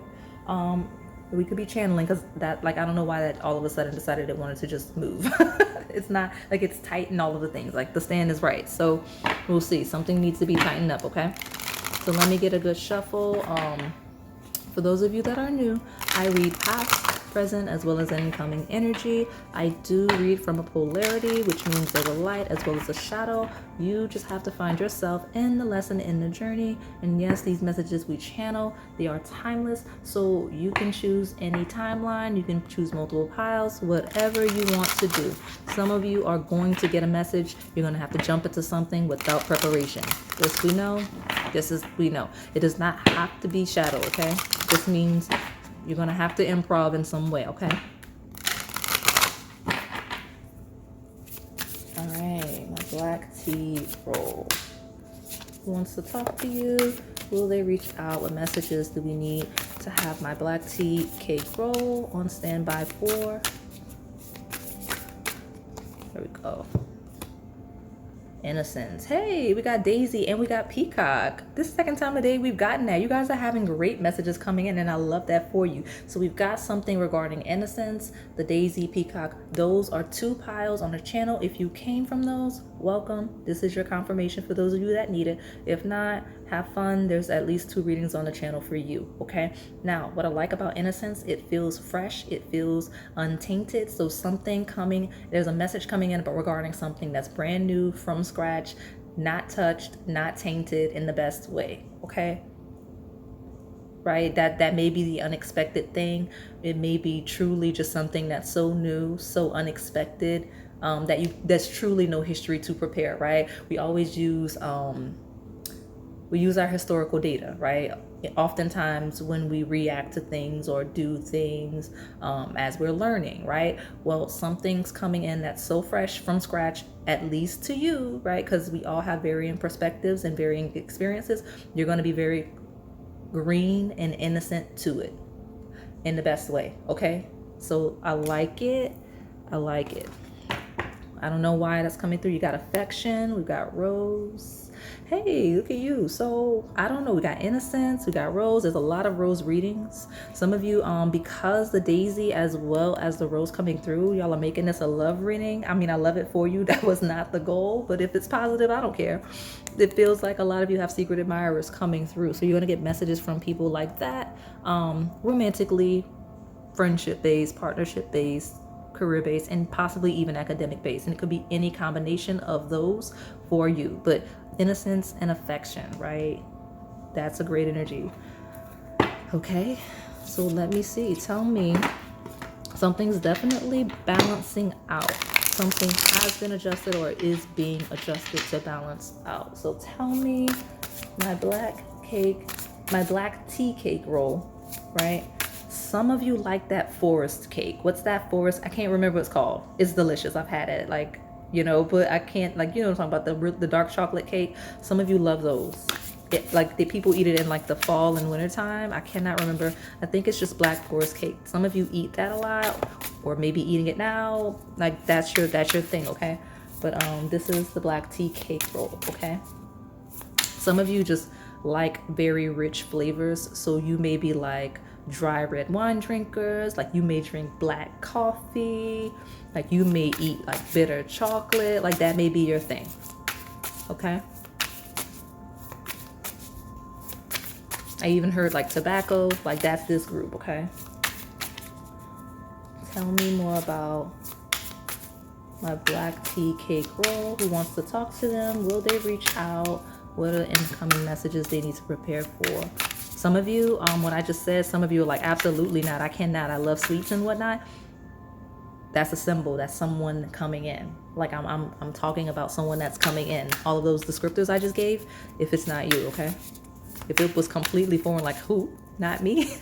We could be channeling, because that, like, I don't know why that all of a sudden decided it wanted to just move. It's not like it's tight and all of the things, like the stand is right. So we'll see, something needs to be tightened up. Okay, so let me get a good shuffle. For those of you that are new, I read past, present, as well as incoming energy. I do read from a polarity, which means there's a light as well as a shadow. You just have to find yourself in the lesson, in the journey. And yes, these messages we channel, they are timeless. So you can choose any timeline, you can choose multiple piles, whatever you want to do. Some of you are going to get a message, you're gonna have to jump into something without preparation. This we know, we know. It does not have to be shadow, okay? This means you're gonna have to improv in some way, okay? All right, my black tea roll. Who wants to talk to you? Will they reach out? What messages do we need to have my black tea cake roll on standby for? There we go. Innocence. Hey, we got Daisy and we got Peacock. This is the second time today we've gotten that. You guys are having great messages coming in, and I love that for you. So we've got something regarding innocence, the Daisy, Peacock. Those are 2 piles on the channel. If you came from those, welcome. This is your confirmation for those of you that need it. If not, have fun. There's at least 2 readings on the channel for you, okay? Now, what I like about innocence, it feels fresh, it feels untainted. So something coming, there's a message coming in, but regarding something that's brand new, from scratch, not touched, not tainted, in the best way, okay? Right? That may be the unexpected thing. It may be truly just something that's so new, so unexpected, there's truly no history to prepare, right? We always use we use our historical data, right? Oftentimes when we react to things or do things as we're learning, right? Well, something's coming in that's so fresh, from scratch, at least to you, right? Because we all have varying perspectives and varying experiences. You're going to be very green and innocent to it in the best way, okay? So I like it. I like it. I don't know why that's coming through. You got affection. We got rose. Hey, look at you. So I don't know. We got innocence. We got rose. There's a lot of rose readings. Some of you, because the daisy as well as the rose coming through, y'all are making this a love reading. I mean, I love it for you. That was not the goal, but if it's positive, I don't care. It feels like a lot of you have secret admirers coming through. So you're going to get messages from people like that, romantically, friendship based, partnership based, career based, and possibly even academic based. And it could be any combination of those for you. But innocence and affection, right? That's a great energy. Okay, so let me see. Tell me, something's definitely balancing out. Something has been adjusted or is being adjusted to balance out. So tell me, my black tea cake roll, right? Some of you like that forest cake. What's that forest? I can't remember what it's called. It's delicious. I've had it, like, you know, but I can't, like, you know what I'm talking about, the dark chocolate cake. Some of you love those. The people eat it in like the fall and winter time. I cannot remember. I think it's just black forest cake. Some of you eat that a lot, or maybe eating it now. Like that's your thing, okay? But this is the black tea cake roll, okay? Some of you just like very rich flavors, so you may be like dry red wine drinkers, like you may drink black coffee, like you may eat like bitter chocolate, like that may be your thing, okay? I even heard like tobacco, like that's this group, okay? Tell me more about my black tea cake roll. Who wants to talk to them? Will they reach out? What are incoming messages they need to prepare for? Some of you, what I just said, some of you are like, absolutely not. I cannot. I love sweets and whatnot. that's a symbol. That's someone coming in. Like I'm talking about someone that's coming in. All of those descriptors I just gave, if it's not you, okay? If it was completely foreign, like who? Not me.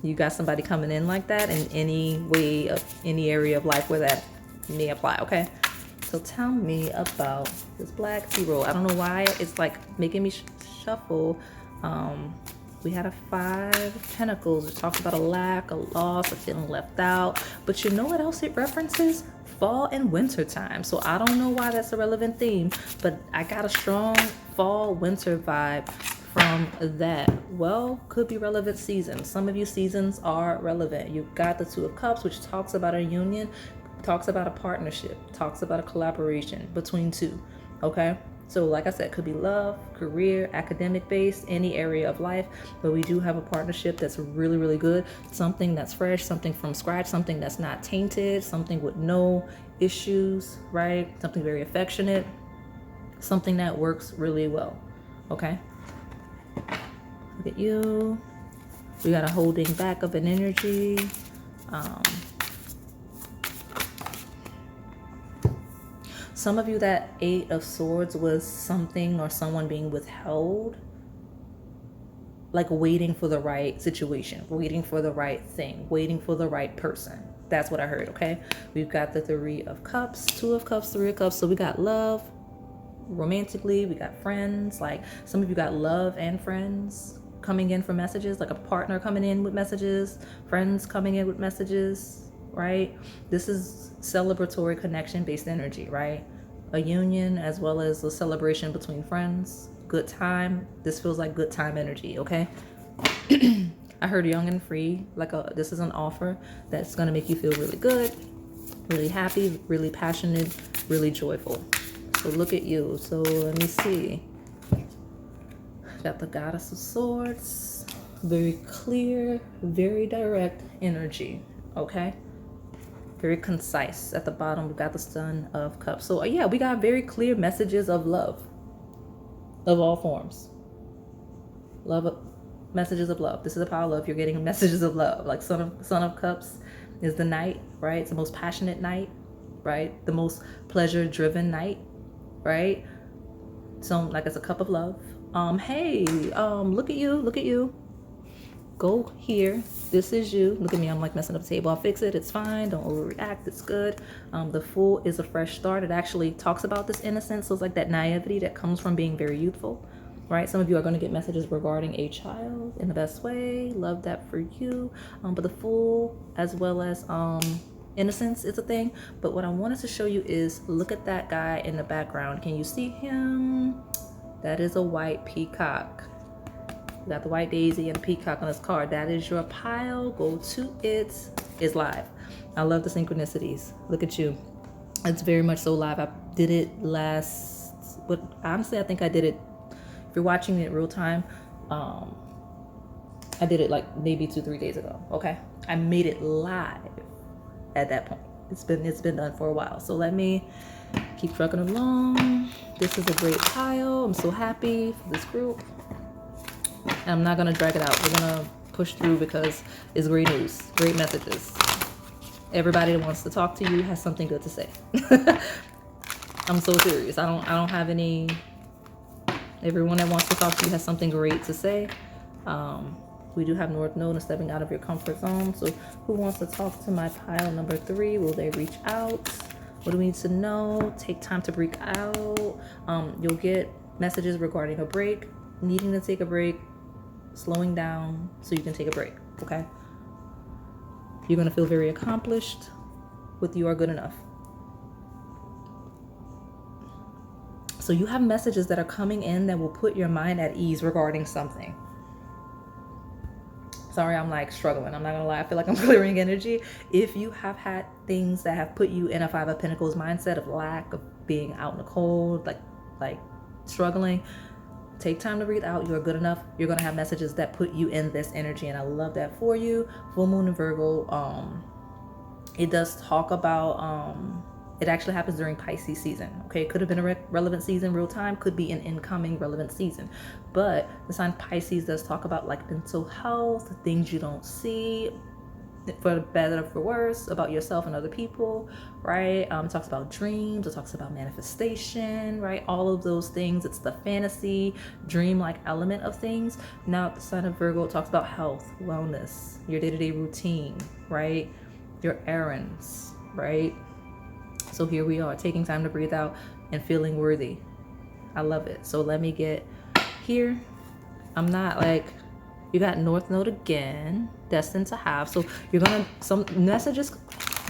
You got somebody coming in like that in any way of any area of life where that may apply, okay? So tell me about this black tea roll. I don't know why it's like making me shuffle. We had a 5 of Pentacles. It talks about a lack, a loss, a feeling left out. But you know what else it references? Fall and winter time. So I don't know why that's a relevant theme, but I got a strong fall winter vibe from that. Well, could be relevant seasons. Some of you seasons are relevant. You've got the 2 of Cups, which talks about a union, talks about a partnership, talks about a collaboration between 2, okay? So like I said, could be love, career, academic based, any area of life, but we do have a partnership that's really, really good. Something that's fresh, something from scratch, something that's not tainted, something with no issues, right? Something very affectionate, something that works really well, okay? Look at you. We got a holding back of an energy. Some of you, that 8 of Swords was something or someone being withheld, like waiting for the right situation, waiting for the right thing, waiting for the right person. That's what I heard, okay? We've got the 3 of Cups, 2 of Cups, 3 of Cups. So we got love, romantically, we got friends. Like some of you got love and friends coming in for messages, like a partner coming in with messages, friends coming in with messages, right? This is celebratory connection based energy, right? A union as well as a celebration between friends, good time. This feels like good time energy, okay? I heard young and free, like this is an offer that's gonna make you feel really good, really happy, really passionate, really joyful. So look at you. So let me see. Got the Goddess of Swords, very clear, very direct energy, okay? Very concise. At the bottom, we've got the Son of Cups. So yeah, we got very clear messages of love, of all forms. Love, messages of love. This is the power of love. You're getting messages of love. Like Son of Cups is the knight, right? It's the most passionate knight, right? The most pleasure-driven knight, right? So like it's a cup of love. Hey, look at you. Go here. This is you. Look at me. I'm like messing up the table. I'll fix it. It's fine. Don't overreact. It's good. The Fool is a fresh start. It actually talks about this innocence. So it's like that naivety that comes from being very youthful, right? Some of you are going to get messages regarding a child in the best way. Love that for you. But the Fool as well as innocence is a thing. But what I wanted to show you is look at that guy in the background. Can you see him? That is a white peacock. You got the white daisy and the peacock on this card. That is your pile. Go to it. It's live. I love the synchronicities. Look at you. It's very much so live. I did it last, but honestly, I think I did it. If you're watching it real time, I did it like maybe 2-3 days ago. Okay, I made it live at that point. It's been done for a while. So let me keep trucking along. This is a great pile. I'm so happy for this group. And I'm not gonna drag it out. We're gonna push through because it's great news, great messages. Everybody that wants to talk to you has something good to say. I'm so serious. I don't have any. Everyone that wants to talk to you has something great to say. We do have North Node and stepping out of your comfort zone. So who wants to talk to my pile number 3? Will they reach out? What do we need to know? Take time to break out. You'll get messages regarding a break, needing to take a break, slowing down so you can take a break, okay? You're gonna feel very accomplished with you are good enough. So you have messages that are coming in that will put your mind at ease regarding something. Sorry, I'm like struggling. I'm not gonna lie. I feel like I'm clearing energy. If you have had things that have put you in a 5 of Pentacles mindset of lack, of being out in the cold, like struggling, take time to breathe out. You're good enough. You're gonna have messages that put you in this energy, and I love that for you. Full moon in Virgo. It does talk about it actually happens during Pisces season. Okay, it could have been a relevant season real time, could be an incoming relevant season, but the sign Pisces does talk about like mental health, things you don't see, for better or for worse, about yourself and other people, right? It talks about dreams, it talks about manifestation, right? All of those things. It's the fantasy, dream-like element of things. Now, the sign of Virgo talks about health, wellness, your day-to-day routine, right? Your errands, right? So here we are, taking time to breathe out and feeling worthy. I love it. So let me get here. I'm not like, you got North Node again, destined to have. So you're gonna, some messages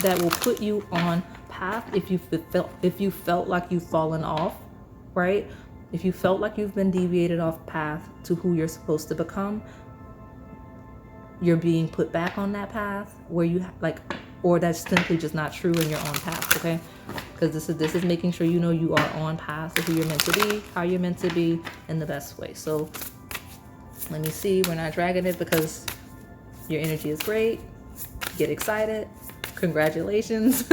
that will put you on path if you felt like you've fallen off, right? If you felt like you've been deviated off path to who you're supposed to become, you're being put back on that path where you like, or that's simply just not true and you're on path, okay? Because this is making sure you know you are on path to who you're meant to be, how you're meant to be, in the best way. So let me see, we're not dragging it because your energy is great. Get excited. Congratulations.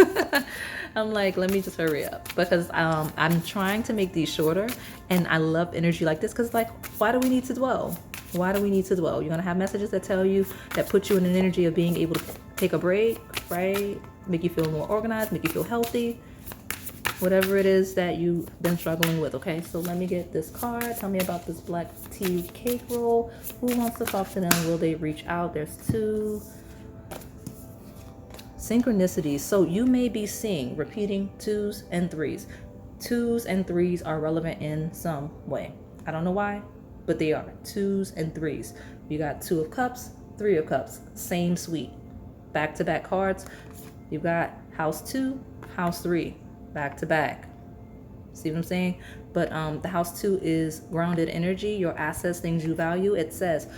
I'm like, let me just hurry up because I'm trying to make these shorter, and I love energy like this because, like, why do we need to dwell? Why do we need to dwell? You're gonna have messages that tell you, that put you in an energy of being able to take a break, right? Make you feel more organized, make you feel healthy, whatever it is that you've been struggling with, okay? So let me get this card. Tell me about this black tea cake roll. Who wants to talk to them? Will they reach out? There's 2. Synchronicities. So you may be seeing repeating 2s and 3s. 2s and 3s are relevant in some way. I don't know why, but they are. 2s and 3s. You got 2 of cups, 3 of cups. Same suite. Back-to-back cards. You've got house 2, house 3. Back to back. See what I'm saying? But the house 2 is grounded energy, your assets, things you value. It says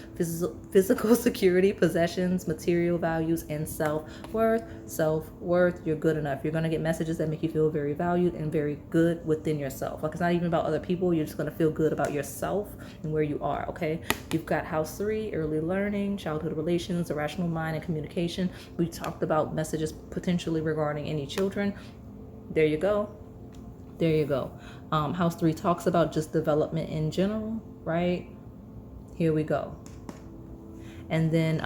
physical security, possessions, material values, and self-worth. Self-worth, you're good enough. You're going to get messages that make you feel very valued and very good within yourself. Like, it's not even about other people. You're just going to feel good about yourself and where you are, okay? You've got house 3, early learning, childhood relations, a rational mind, and communication. We talked about messages potentially regarding any children. There you go. There you go. House 3 talks about just development in general, right? Here we go. And then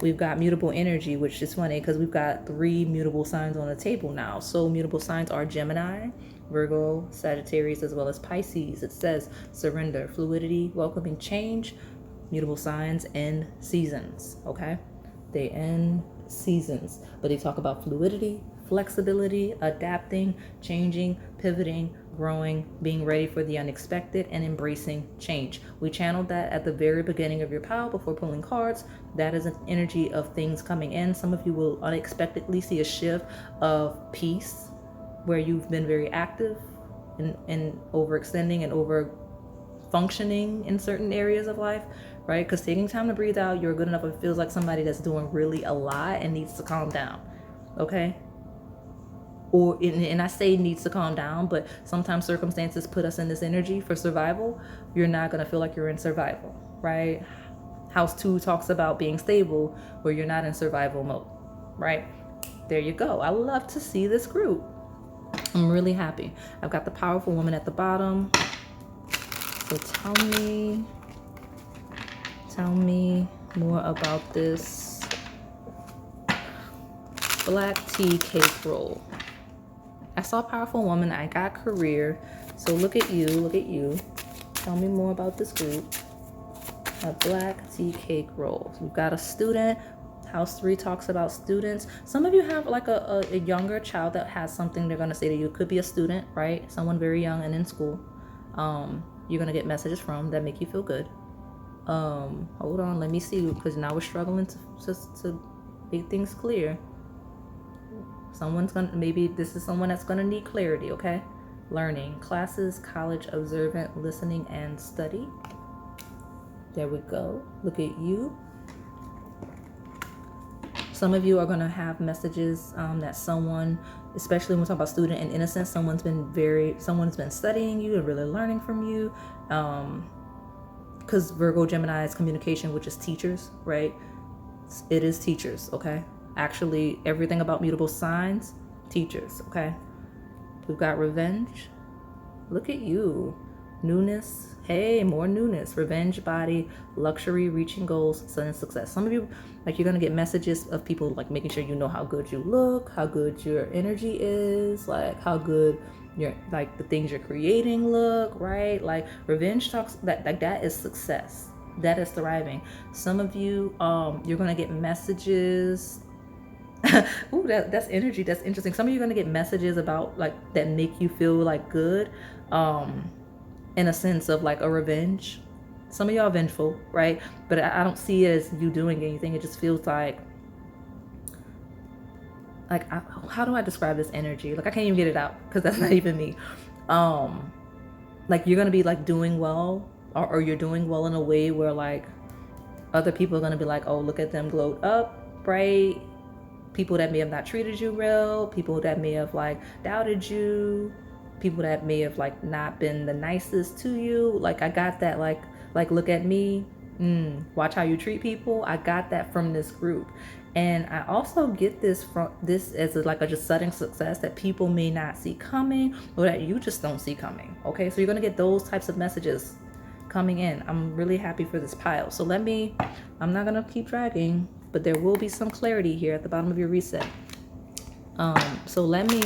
we've got mutable energy, which is funny because we've got 3 mutable signs on the table now. So mutable signs are Gemini, Virgo, Sagittarius, as well as Pisces. It says surrender, fluidity, welcoming change. Mutable signs end seasons, okay? They end seasons, but they talk about fluidity, flexibility, adapting, changing, pivoting, growing, being ready for the unexpected, and embracing change. We channeled that at the very beginning of your pile before pulling cards. That is an energy of things coming in. Some of you will unexpectedly see a shift of peace where you've been very active and overextending and over functioning in certain areas of life, right? Because taking time to breathe out, you're good enough. It feels like somebody that's doing really a lot and needs to calm down, okay? Or, and I say needs to calm down, but sometimes circumstances put us in this energy for survival. You're not going to feel like you're in survival, right? House 2 talks about being stable where you're not in survival mode, right? There you go. I love to see this group. I'm really happy. I've got the powerful woman at the bottom. So tell me more about this black tea cake roll. I saw powerful woman, I got career. So look at you. Tell me more about this group. A black tea cake roll. So we've got a student. House 3 talks about students. Some of you have like a younger child that has something they're going to say to you. It could be a student, right? Someone very young and in school. You're going to get messages from that make you feel good. Hold on, let me see, because now we're struggling to make things clear. Maybe this is someone that's gonna need clarity, okay? Learning, classes, college, observant, listening, and study. There we go. Look at you. Some of you are gonna have messages that someone, especially when we talk about student and innocence, someone's been studying you and really learning from you. Because Virgo, Gemini is communication, which is teachers, right? It is teachers, okay? Actually, everything about mutable signs, teachers, okay? We've got revenge. Look at you. Newness. Hey, more newness. Revenge, body, luxury, reaching goals, sudden success. Some of you, like, you're going to get messages of people, like, making sure you know how good you look, how good your energy is, like, how good your, like, the things you're creating look, right? Like, revenge talks, that is success. That is thriving. Some of you, you're going to get messages. Ooh, that's energy. That's interesting. Some of you are going to get messages about, like, that make you feel, like, good. In a sense of like a revenge. Some of y'all vengeful, right? But I don't see it as you doing anything. It just feels like how do I describe this energy? Like, I can't even get it out because that's not even me. Like, you're gonna be like doing well, or you're doing well in a way where like other people are gonna be like, oh, look at them glowed up, right? People that may have not treated you well, people that may have like doubted you, people that may have like not been the nicest to you. Like, I got that, like look at me, watch how you treat people. I got that from this group. And I also get this from this as like a just sudden success that people may not see coming, or that you just don't see coming. Okay, so you're gonna get those types of messages coming in. I'm really happy for this pile. So I'm not gonna keep dragging, but there will be some clarity here at the bottom of your reset. So let me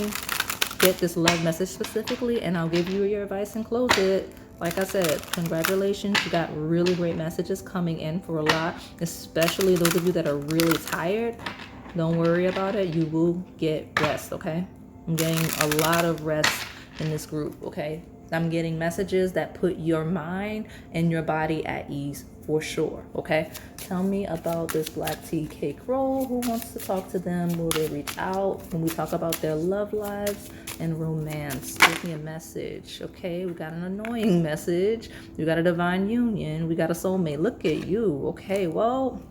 get this love message specifically, and I'll give you your advice and close it. Like I said, congratulations. You got really great messages coming in for a lot, especially those of you that are really tired. Don't worry about it. You will get rest, okay? I'm getting a lot of rest in this group, okay? I'm getting messages that put your mind and your body at ease for sure, okay? Tell me about this black tea cake roll. Who wants to talk to them? Will they reach out when we talk about their love lives and romance? Give me a message, okay? We got an annoying message. We got a divine union. We got a soulmate. Look at you, okay? Well,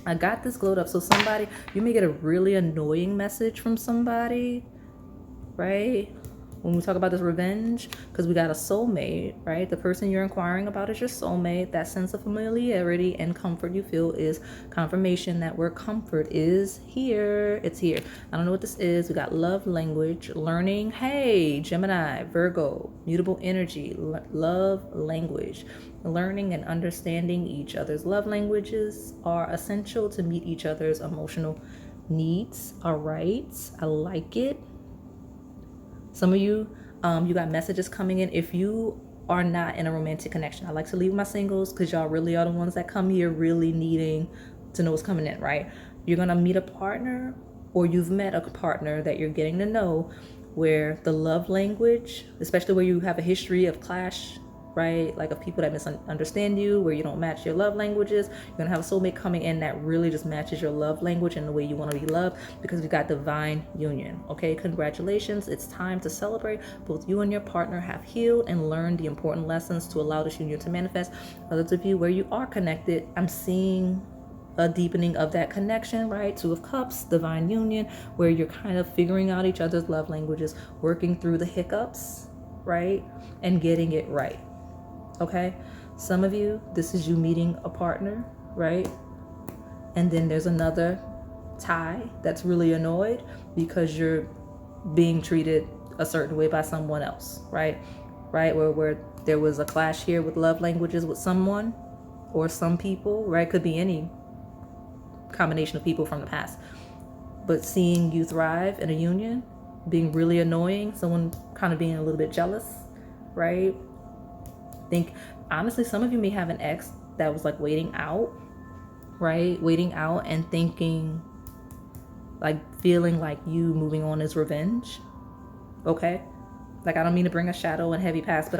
I got this glowed up. So somebody, you may get a really annoying message from somebody, right? When we talk about this revenge, because we got a soulmate, right? The person you're inquiring about is your soulmate. That sense of familiarity and comfort you feel is confirmation that where comfort is here. It's here. I don't know what this is. We got love language, learning. Hey, Gemini, Virgo, mutable energy, love language. Learning and understanding each other's love languages are essential to meet each other's emotional needs. All right. I like it. Some of you, you got messages coming in. If you are not in a romantic connection, I like to leave my singles because y'all really are the ones that come here really needing to know what's coming in, right? You're going to meet a partner, or you've met a partner that you're getting to know, where the love language, especially where you have a history of clash, right? Like of people that misunderstand you, where you don't match your love languages. You're gonna have a soulmate coming in that really just matches your love language and the way you want to be loved, because we've got divine union. Okay, congratulations. It's time to celebrate. Both you and your partner have healed and learned the important lessons to allow this union to manifest. Others of you where you are connected, I'm seeing a deepening of that connection, right? Two of Cups, divine union, where you're kind of figuring out each other's love languages, working through the hiccups, right? And getting it right. Okay, some of you, this is you meeting a partner, right? And then there's another tie that's really annoyed because you're being treated a certain way by someone else, right? Where there was a clash here with love languages with someone or some people, right? Could be any combination of people from the past. But seeing you thrive in a union, being really annoying, someone kind of being a little bit jealous, right? Think honestly, some of you may have an ex that was like waiting out, right? Waiting out and thinking, like feeling like you moving on is revenge. Okay, like I don't mean to bring a shadow and heavy past, but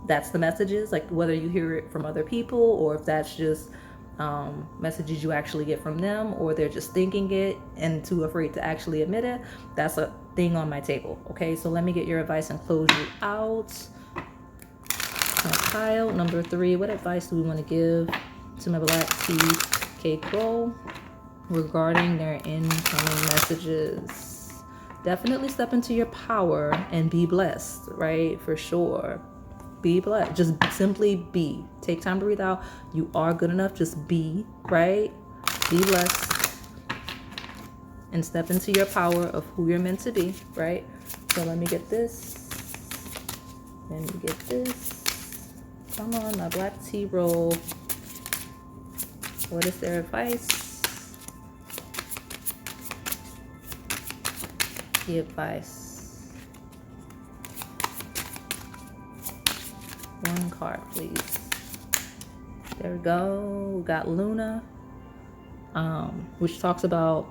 that's the messages, like whether you hear it from other people or if that's just messages you actually get from them, or they're just thinking it and too afraid to actually admit it. That's a thing on my table. Okay, so let me get your advice and close you out. Pile number 3, what advice do we want to give to my black tea cake roll regarding their incoming messages? Definitely step into your power and be blessed, right? For sure. Be blessed. Just simply be. Take time to breathe out. You are good enough. Just be, right? Be blessed. And step into your power of who you're meant to be, right? So let me get this. Let me get this. Come on, my black tea roll. What is their advice? The advice. One card, please. There we go. We got Luna, which talks about,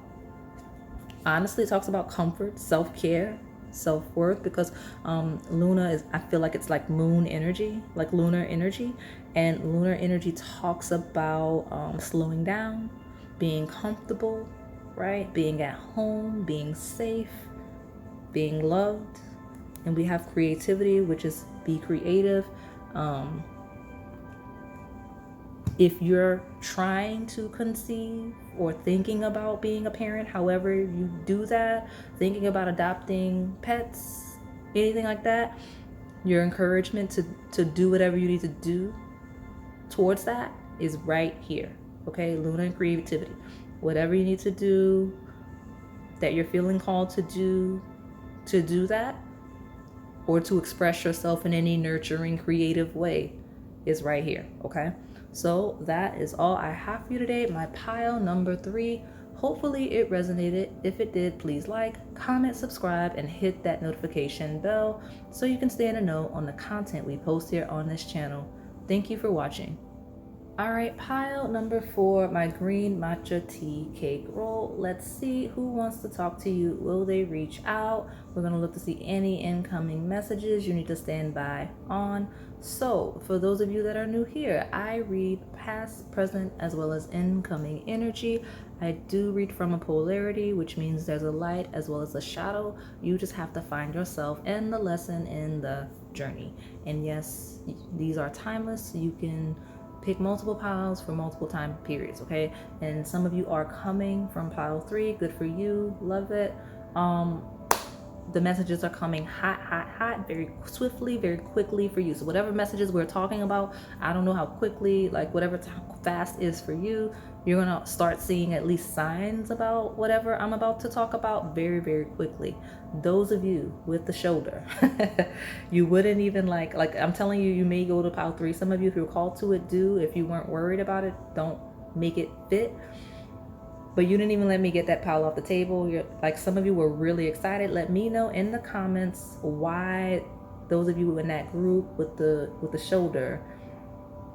honestly, talks about comfort, self-care, self-worth, because Luna is, I feel like it's like moon energy, like lunar energy, and lunar energy talks about slowing down, being comfortable, right? Being at home, being safe, being loved. And we have creativity, which is be creative. If you're trying to conceive or thinking about being a parent, however you do that, thinking about adopting pets, anything like that, your encouragement to do whatever you need to do towards that is right here. Okay, Luna and creativity. Whatever you need to do that you're feeling called to do that, or to express yourself in any nurturing, creative way is right here. Okay, so that is all I have for you today. My pile number 3. Hopefully it resonated. If it did, please like, comment, subscribe, and hit that notification bell so you can stay in the know on the content we post here on this channel. Thank you for watching. All right, pile number 4, my green matcha tea cake roll. Let's see who wants to talk to you. Will they reach out? We're gonna look to see any incoming messages you need to stand by on. So for those of you that are new here, I read past, present, as well as incoming energy. I do read from a polarity, which means there's a light as well as a shadow. You just have to find yourself and the lesson in the journey. And yes, these are timeless. You can pick multiple piles for multiple time periods, okay? And some of you are coming from pile 3. Good for you. Love it. The messages are coming hot, very swiftly, very quickly for you. So whatever messages we're talking about, I don't know how quickly, like whatever fast is for you, you're gonna start seeing at least signs about whatever I'm about to talk about very, very quickly. Those of you with the shoulder, you wouldn't even like I'm telling you, you may go to pile 3. Some of you, if you're called to it, do. If you weren't worried about it, don't make it fit. But you didn't even let me get that pile off the table. You're like, some of you were really excited. Let me know in the comments why those of you in that group with the shoulder,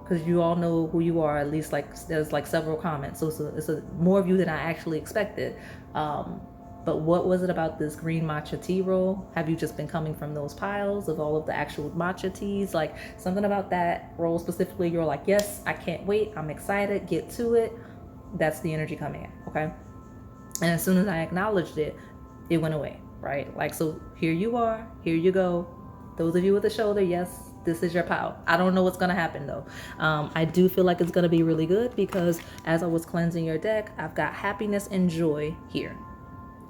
because you all know who you are. At least like there's like several comments, so it's a more of you than I actually expected. But what was it about this green matcha tea roll? Have you just been coming from those piles of all of the actual matcha teas? Like something about that roll specifically, you're like, yes, I can't wait. I'm excited. Get to it. That's the energy coming in, okay? And as soon as I acknowledged it, it went away, right? Like, so here you are, here you go. Those of you with the shoulder, yes, this is your pile. I don't know what's gonna happen though. I do feel like it's gonna be really good because as I was cleansing your deck, I've got happiness and joy here.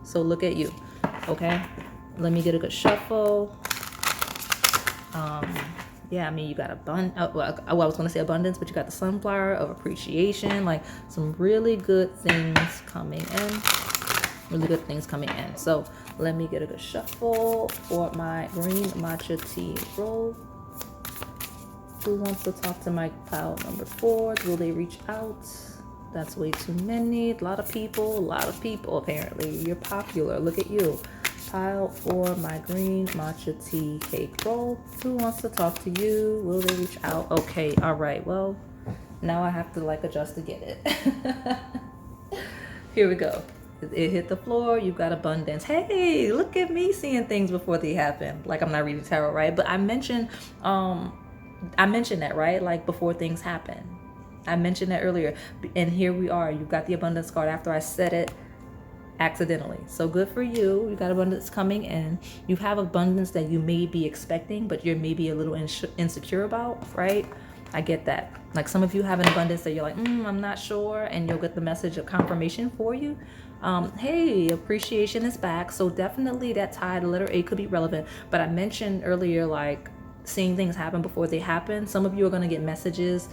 So look at you, okay? Let me get a good shuffle. Yeah, I mean, you got I was going to say abundance, but you got the sunflower of appreciation, like some really good things coming in. Really good things coming in. So let me get a good shuffle for my green matcha tea roll. Who wants to talk to my pile number 4? Will they reach out? That's way too many. A lot of people apparently. You're popular. Look at you. Pile for my green matcha tea cake roll. Who wants to talk to you? Will they reach out? Okay, all right. Well, now I have to like adjust to get it. Here we go. It hit the floor. You've got abundance. Hey, look at me seeing things before they happen. Like I'm not reading tarot, right? But I mentioned that, right? Like before things happen. I mentioned that earlier. And here we are. You've got the abundance card after I said it accidentally. So good for you. You got abundance coming in. You have abundance that you may be expecting, but you're maybe a little insecure about, right? I get that. Like some of you have an abundance that you're like, I'm not sure, and you'll get the message of confirmation for you. Hey, appreciation is back. So definitely that tie, the letter A, could be relevant. But I mentioned earlier, like seeing things happen before they happen. Some of you are going to get messages,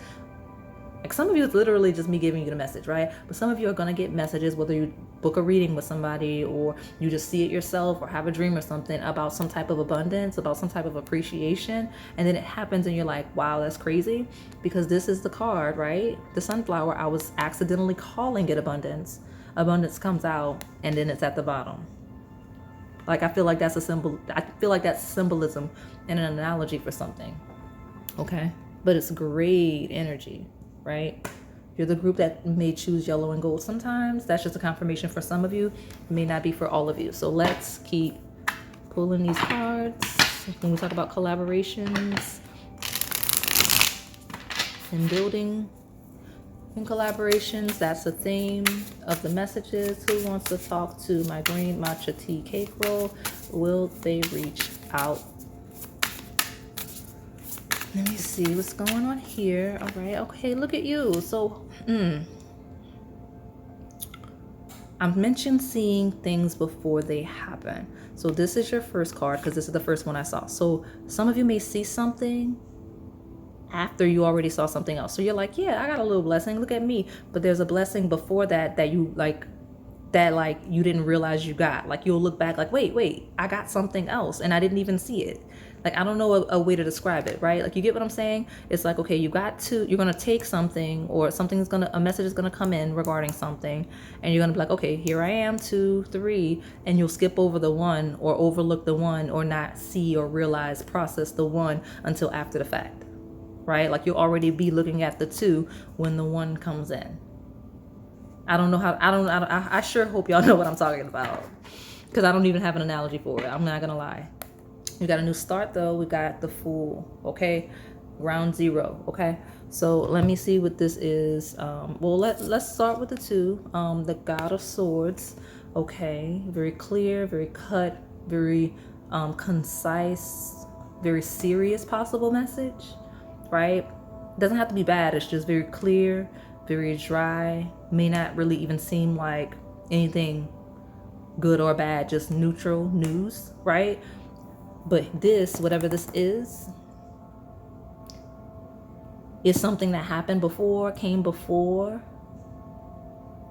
like Like some of you, it's literally just me giving you the message, right? But some of you are going to get messages, whether you book a reading with somebody or you just see it yourself or have a dream or something about some type of abundance, about some type of appreciation. And then it happens and you're like, wow, that's crazy. Because this is the card, right? The sunflower, I was accidentally calling it abundance. Abundance comes out and then it's at the bottom. Like I feel like that's a symbol. I feel like that's symbolism and an analogy for something. Okay. But it's great energy, right? You're the group that may choose yellow and gold sometimes. That's just a confirmation for some of you. It may not be for all of you. So let's keep pulling these cards. When we talk about collaborations and building in collaborations, that's the theme of the messages. Who wants to talk to my green matcha tea cake roll? Will they reach out? Let me see what's going on here. All right. Okay. Look at you. So, I've mentioned seeing things before they happen. So this is your first card because this is the first one I saw. So some of you may see something after you already saw something else. So you're like, yeah, I got a little blessing. Look at me. But there's a blessing before that you you didn't realize you got. Like you'll look back like, wait, I got something else and I didn't even see it. Like, I don't know a way to describe it, right? Like, you get what I'm saying? It's like, okay, you're going to take something or a message is going to come in regarding something. And you're going to be like, okay, here I am, 2, 3. And you'll skip over the 1 or overlook the 1 or not see or realize, process the 1 until after the fact, right? Like you'll already be looking at the 2 when the 1 comes in. I sure hope y'all know what I'm talking about because I don't even have an analogy for it. I'm not going to lie. We got a new start though. We got the Fool, okay? Round 0, okay? So let me see what this is. Well, let's start with the 2. The God of Swords, okay? Very clear, very cut, very concise, very serious possible message, right? Doesn't have to be bad. It's just very clear, very dry. May not really even seem like anything good or bad, just neutral news, right? But this, whatever this is something that happened before, came before,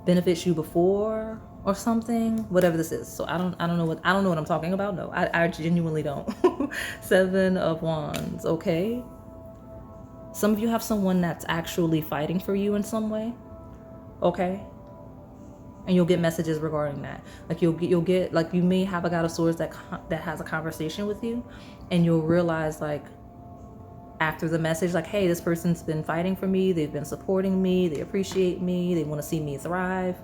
benefits you before, or something. Whatever this is. So I don't know what I'm talking about. No, I genuinely don't. 7 of Wands. Okay. Some of you have someone that's actually fighting for you in some way. Okay. And you'll get messages regarding that. Like you'll get like you may have a God of Swords that has a conversation with you, and you'll realize like after the message, like, hey, this person's been fighting for me. They've been supporting me. They appreciate me. They want to see me thrive.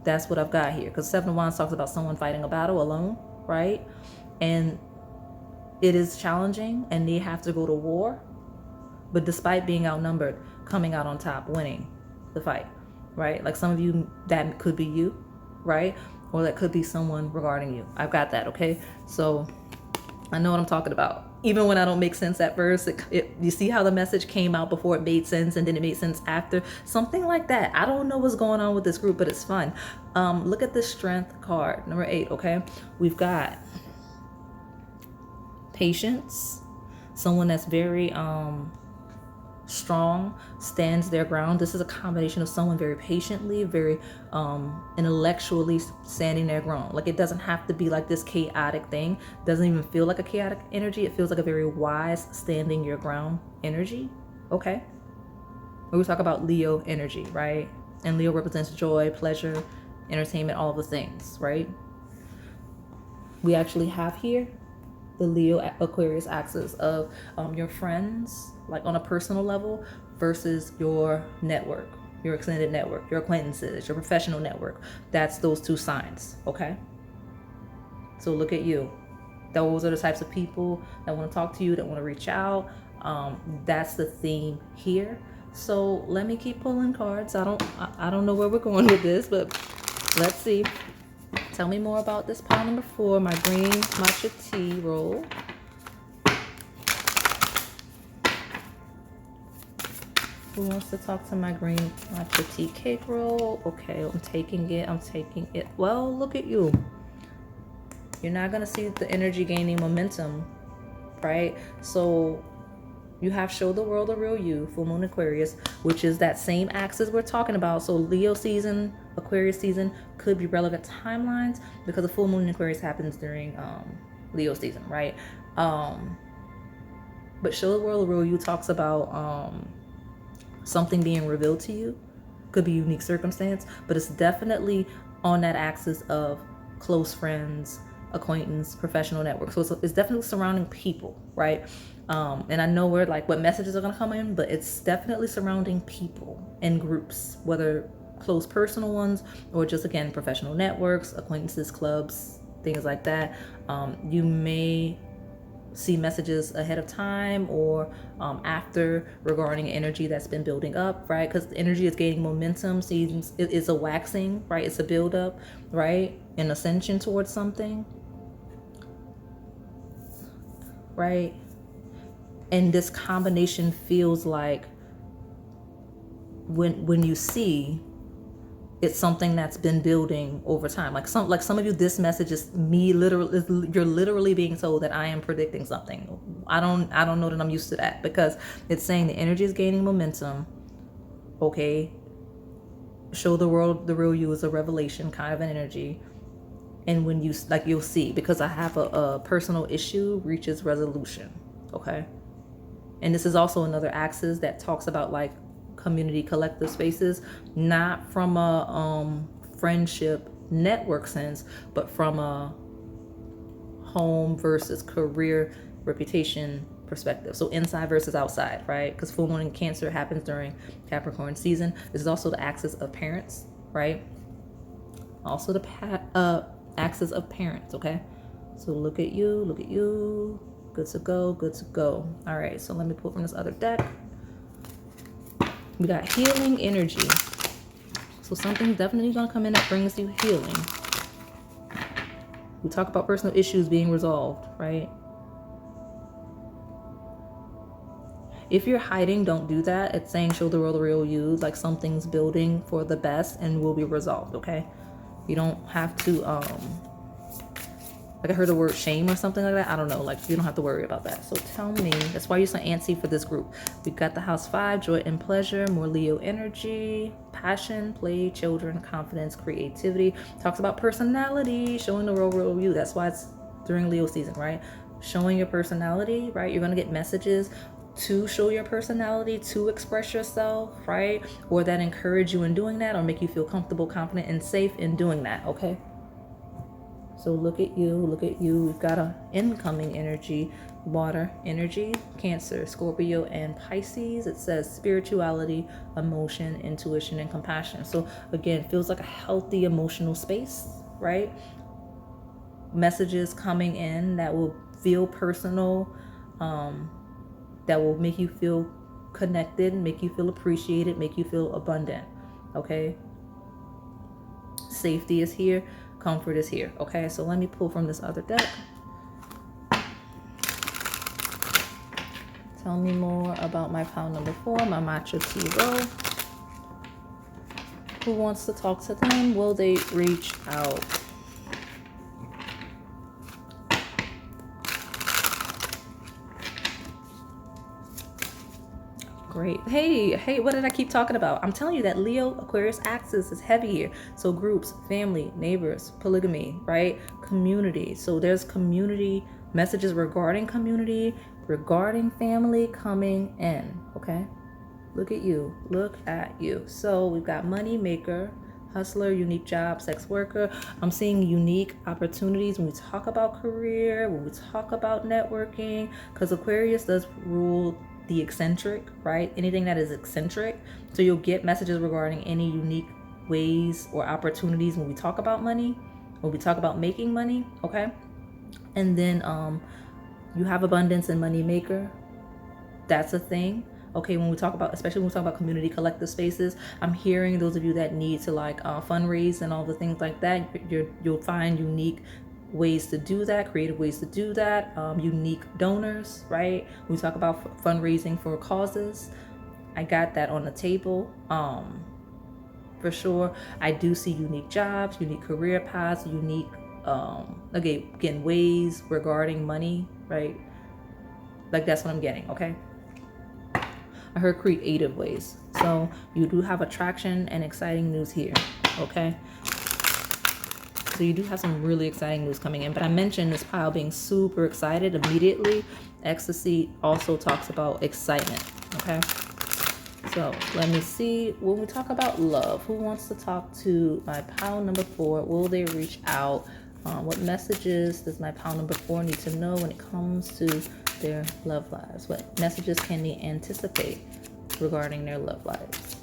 That's what I've got here. Because 7 of Wands talks about someone fighting a battle alone, right? And it is challenging, and they have to go to war. But despite being outnumbered, coming out on top, winning the fight. Right? Like some of you, that could be you, right? Or that could be someone regarding you. I've got that, okay? So I know what I'm talking about. Even when I don't make sense at first, you see how the message came out before it made sense and then it made sense after? Something like that. I don't know what's going on with this group, but it's fun. Look at the Strength card, number 8, okay? We've got patience, someone that's very strong, stands their ground. This is a combination of someone very patiently, very intellectually standing their ground. Like it doesn't have to be like this chaotic thing. Doesn't even feel like a chaotic energy. It feels like a very wise, standing your ground energy. Okay. We talk about Leo energy, right? And Leo represents joy, pleasure, entertainment, all of the things, right? We actually have here the Leo Aquarius axis of your friends, like on a personal level, versus your network, your extended network, your acquaintances, your professional network. That's those 2 signs, okay? So look at you. Those are the types of people that want to talk to you, that want to reach out. That's the theme here. So let me keep pulling cards. I don't know where we're going with this, but let's see. Tell me more about this pile number 4, my green matcha tea roll. Who wants to talk to my green matcha tea cake roll? Okay, I'm taking it. Well, look at you. You're not going to see the energy gaining momentum, right? So You have show the world the real you, full moon Aquarius, which is that same axis we're talking about. So Leo season, Aquarius season could be relevant timelines because the full moon Aquarius happens during Leo season, right? But show the world the real you talks about something being revealed to you. Could be unique circumstance, but it's definitely on that axis of close friends, acquaintance, professional network. So it's definitely surrounding people, right? And I know where like what messages are going to come in, but it's definitely surrounding people and groups, whether close personal ones or just again professional networks, acquaintances, clubs, things like that. You may see messages ahead of time or after regarding energy that's been building up, right? Because the energy is gaining momentum. Seasons it's a waxing, right? It's a build up, right? An ascension towards something, right? And this combination feels like when you see, it's something that's been building over time. Like some of you, this message is me literally, you're literally being told that I am predicting something. I don't know that I'm used to that because it's saying the energy is gaining momentum. Okay. Show the world the real you is a revelation kind of an energy. And when you like, you'll see, because I have a personal issue reaches resolution. Okay. And this is also another axis that talks about like community collective spaces, not from a friendship network sense, but from a home versus career reputation perspective. So inside versus outside, right? Because full moon in Cancer happens during Capricorn season. This is also the axis of parents, right? Also the axis of parents, okay? So look at you. Good to go. All right, so let me pull from this other deck. We got healing energy. So something's definitely going to come in that brings you healing. We talk about personal issues being resolved, right? If you're hiding, don't do that. It's saying show the world the real you, like something's building for the best and will be resolved, okay? You don't have to, like I heard the word shame or something like that. I don't know. Like you don't have to worry about that. So tell me, that's why you're so antsy for this group. We've got the house 5, joy and pleasure, more Leo energy, passion, play, children, confidence, creativity. Talks about personality, showing the real you. That's why it's during Leo season, right? Showing your personality, right? You're going to get messages to show your personality, to express yourself, right? Or that encourage you in doing that or make you feel comfortable, confident, and safe in doing that, okay? So look at you. We've got a incoming energy, water energy, Cancer, Scorpio, and Pisces. It says spirituality, emotion, intuition, and compassion. So again, feels like a healthy emotional space, right? Messages coming in that will feel personal, that will make you feel connected, make you feel appreciated, make you feel abundant, okay? Safety is here. Comfort is here. Okay, so let me pull from this other deck. Tell me more about my pile number 4, my Matcha tea roll. Who wants to talk to them? Will they reach out? Great. Hey, what did I keep talking about? I'm telling you that Leo Aquarius axis is heavy here. So groups, family, neighbors, polygamy, right? Community. So there's community messages regarding community, regarding family coming in, okay? Look at you. So we've got money maker, hustler, unique job, sex worker. I'm seeing unique opportunities when we talk about career, when we talk about networking, because Aquarius does rule the eccentric, right? Anything that is eccentric. So you'll get messages regarding any unique ways or opportunities when we talk about money, when we talk about making money, okay? And then you have abundance and money maker. That's a thing. Okay, when we talk about, especially when we talk about community collective spaces, I'm hearing those of you that need to like fundraise and all the things like that, you'll find unique ways to do that, creative ways to do that, unique donors, right? When we talk about fundraising for causes, I got that on the table. For sure, I do see unique jobs, unique career paths, unique, again, ways regarding money, right? Like that's what I'm getting, okay? I heard creative ways. So you do have attraction and exciting news here, okay? So you do have some really exciting news coming in. But I mentioned this pile being super excited immediately. Ecstasy also talks about excitement, okay? So let me see. When we talk about love, who wants to talk to my pile number 4? Will they reach out? What messages does my pile number 4 need to know when it comes to their love lives? What messages can they anticipate regarding their love lives?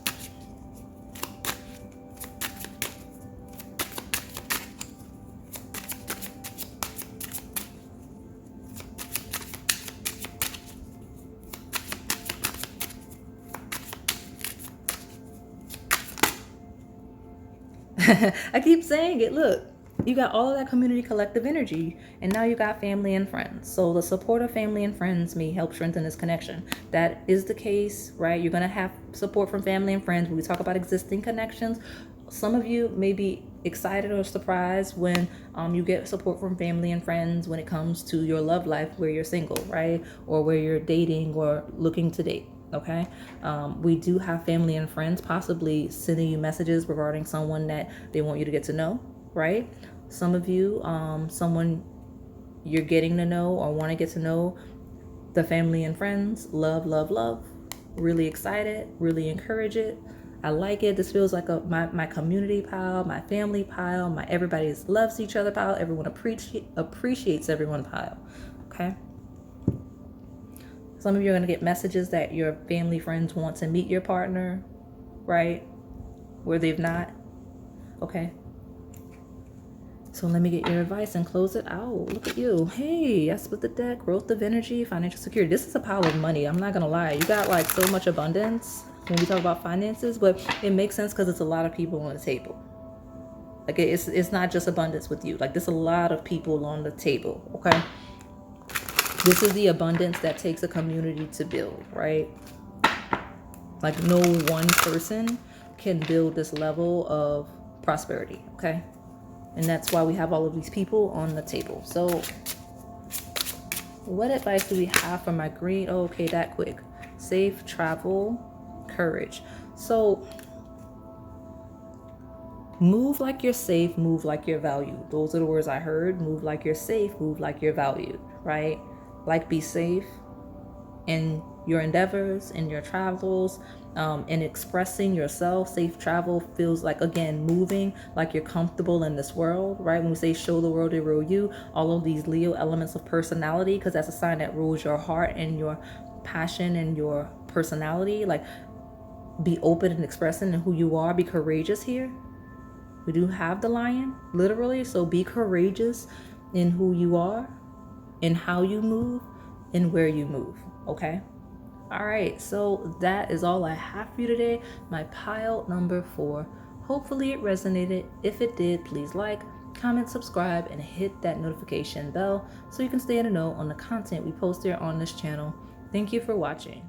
I keep saying it. Look, you got all of that community collective energy, and now you got family and friends. So the support of family and friends may help strengthen this connection. That is the case, right? You're going to have support from family and friends when we talk about existing connections. Some of you may be excited or surprised when you get support from family and friends when it comes to your love life where you're single, right? Or where you're dating or looking to date. Okay, we do have family and friends possibly sending you messages regarding someone that they want you to get to know, right? Some of you, someone you're getting to know or want to get to know, the family and friends, love, love, love, really excited, really encourage it. I like it. This feels like my community pile, my family pile, my everybody loves each other pile, everyone appreciates everyone pile, okay? Some of you are going to get messages that your family friends want to meet your partner, right? Where they've not. Okay. So let me get your advice and close it out. Look at you. Hey, I split the deck. Growth of energy, financial security. This is a pile of money. I'm not going to lie. You got like so much abundance when we talk about finances, but it makes sense because it's a lot of people on the table. Like it's not just abundance with you. Like there's a lot of people on the table, okay? This is the abundance that takes a community to build, right? Like no one person can build this level of prosperity, okay? And that's why we have all of these people on the table. So what advice do we have for my green? Oh, okay, that quick. Safe travel, courage. So move like you're safe, move like you're valued. Those are the words I heard. Move like you're safe, move like you're valued, right? Like be safe in your endeavors, in your travels, in expressing yourself. Safe travel feels like, again, moving like you're comfortable in this world, right? When we say show the world the real you, all of these Leo elements of personality, because that's a sign that rules your heart and your passion and your personality. Like be open and expressing in who you are. Be courageous here. We do have the lion, literally. So be courageous in who you are, in how you move, and where you move, okay? All right, so that is all I have for you today. My pile number 4. Hopefully it resonated. If it did, please like, comment, subscribe, and hit that notification bell so you can stay in the know on the content we post here on this channel. Thank you for watching.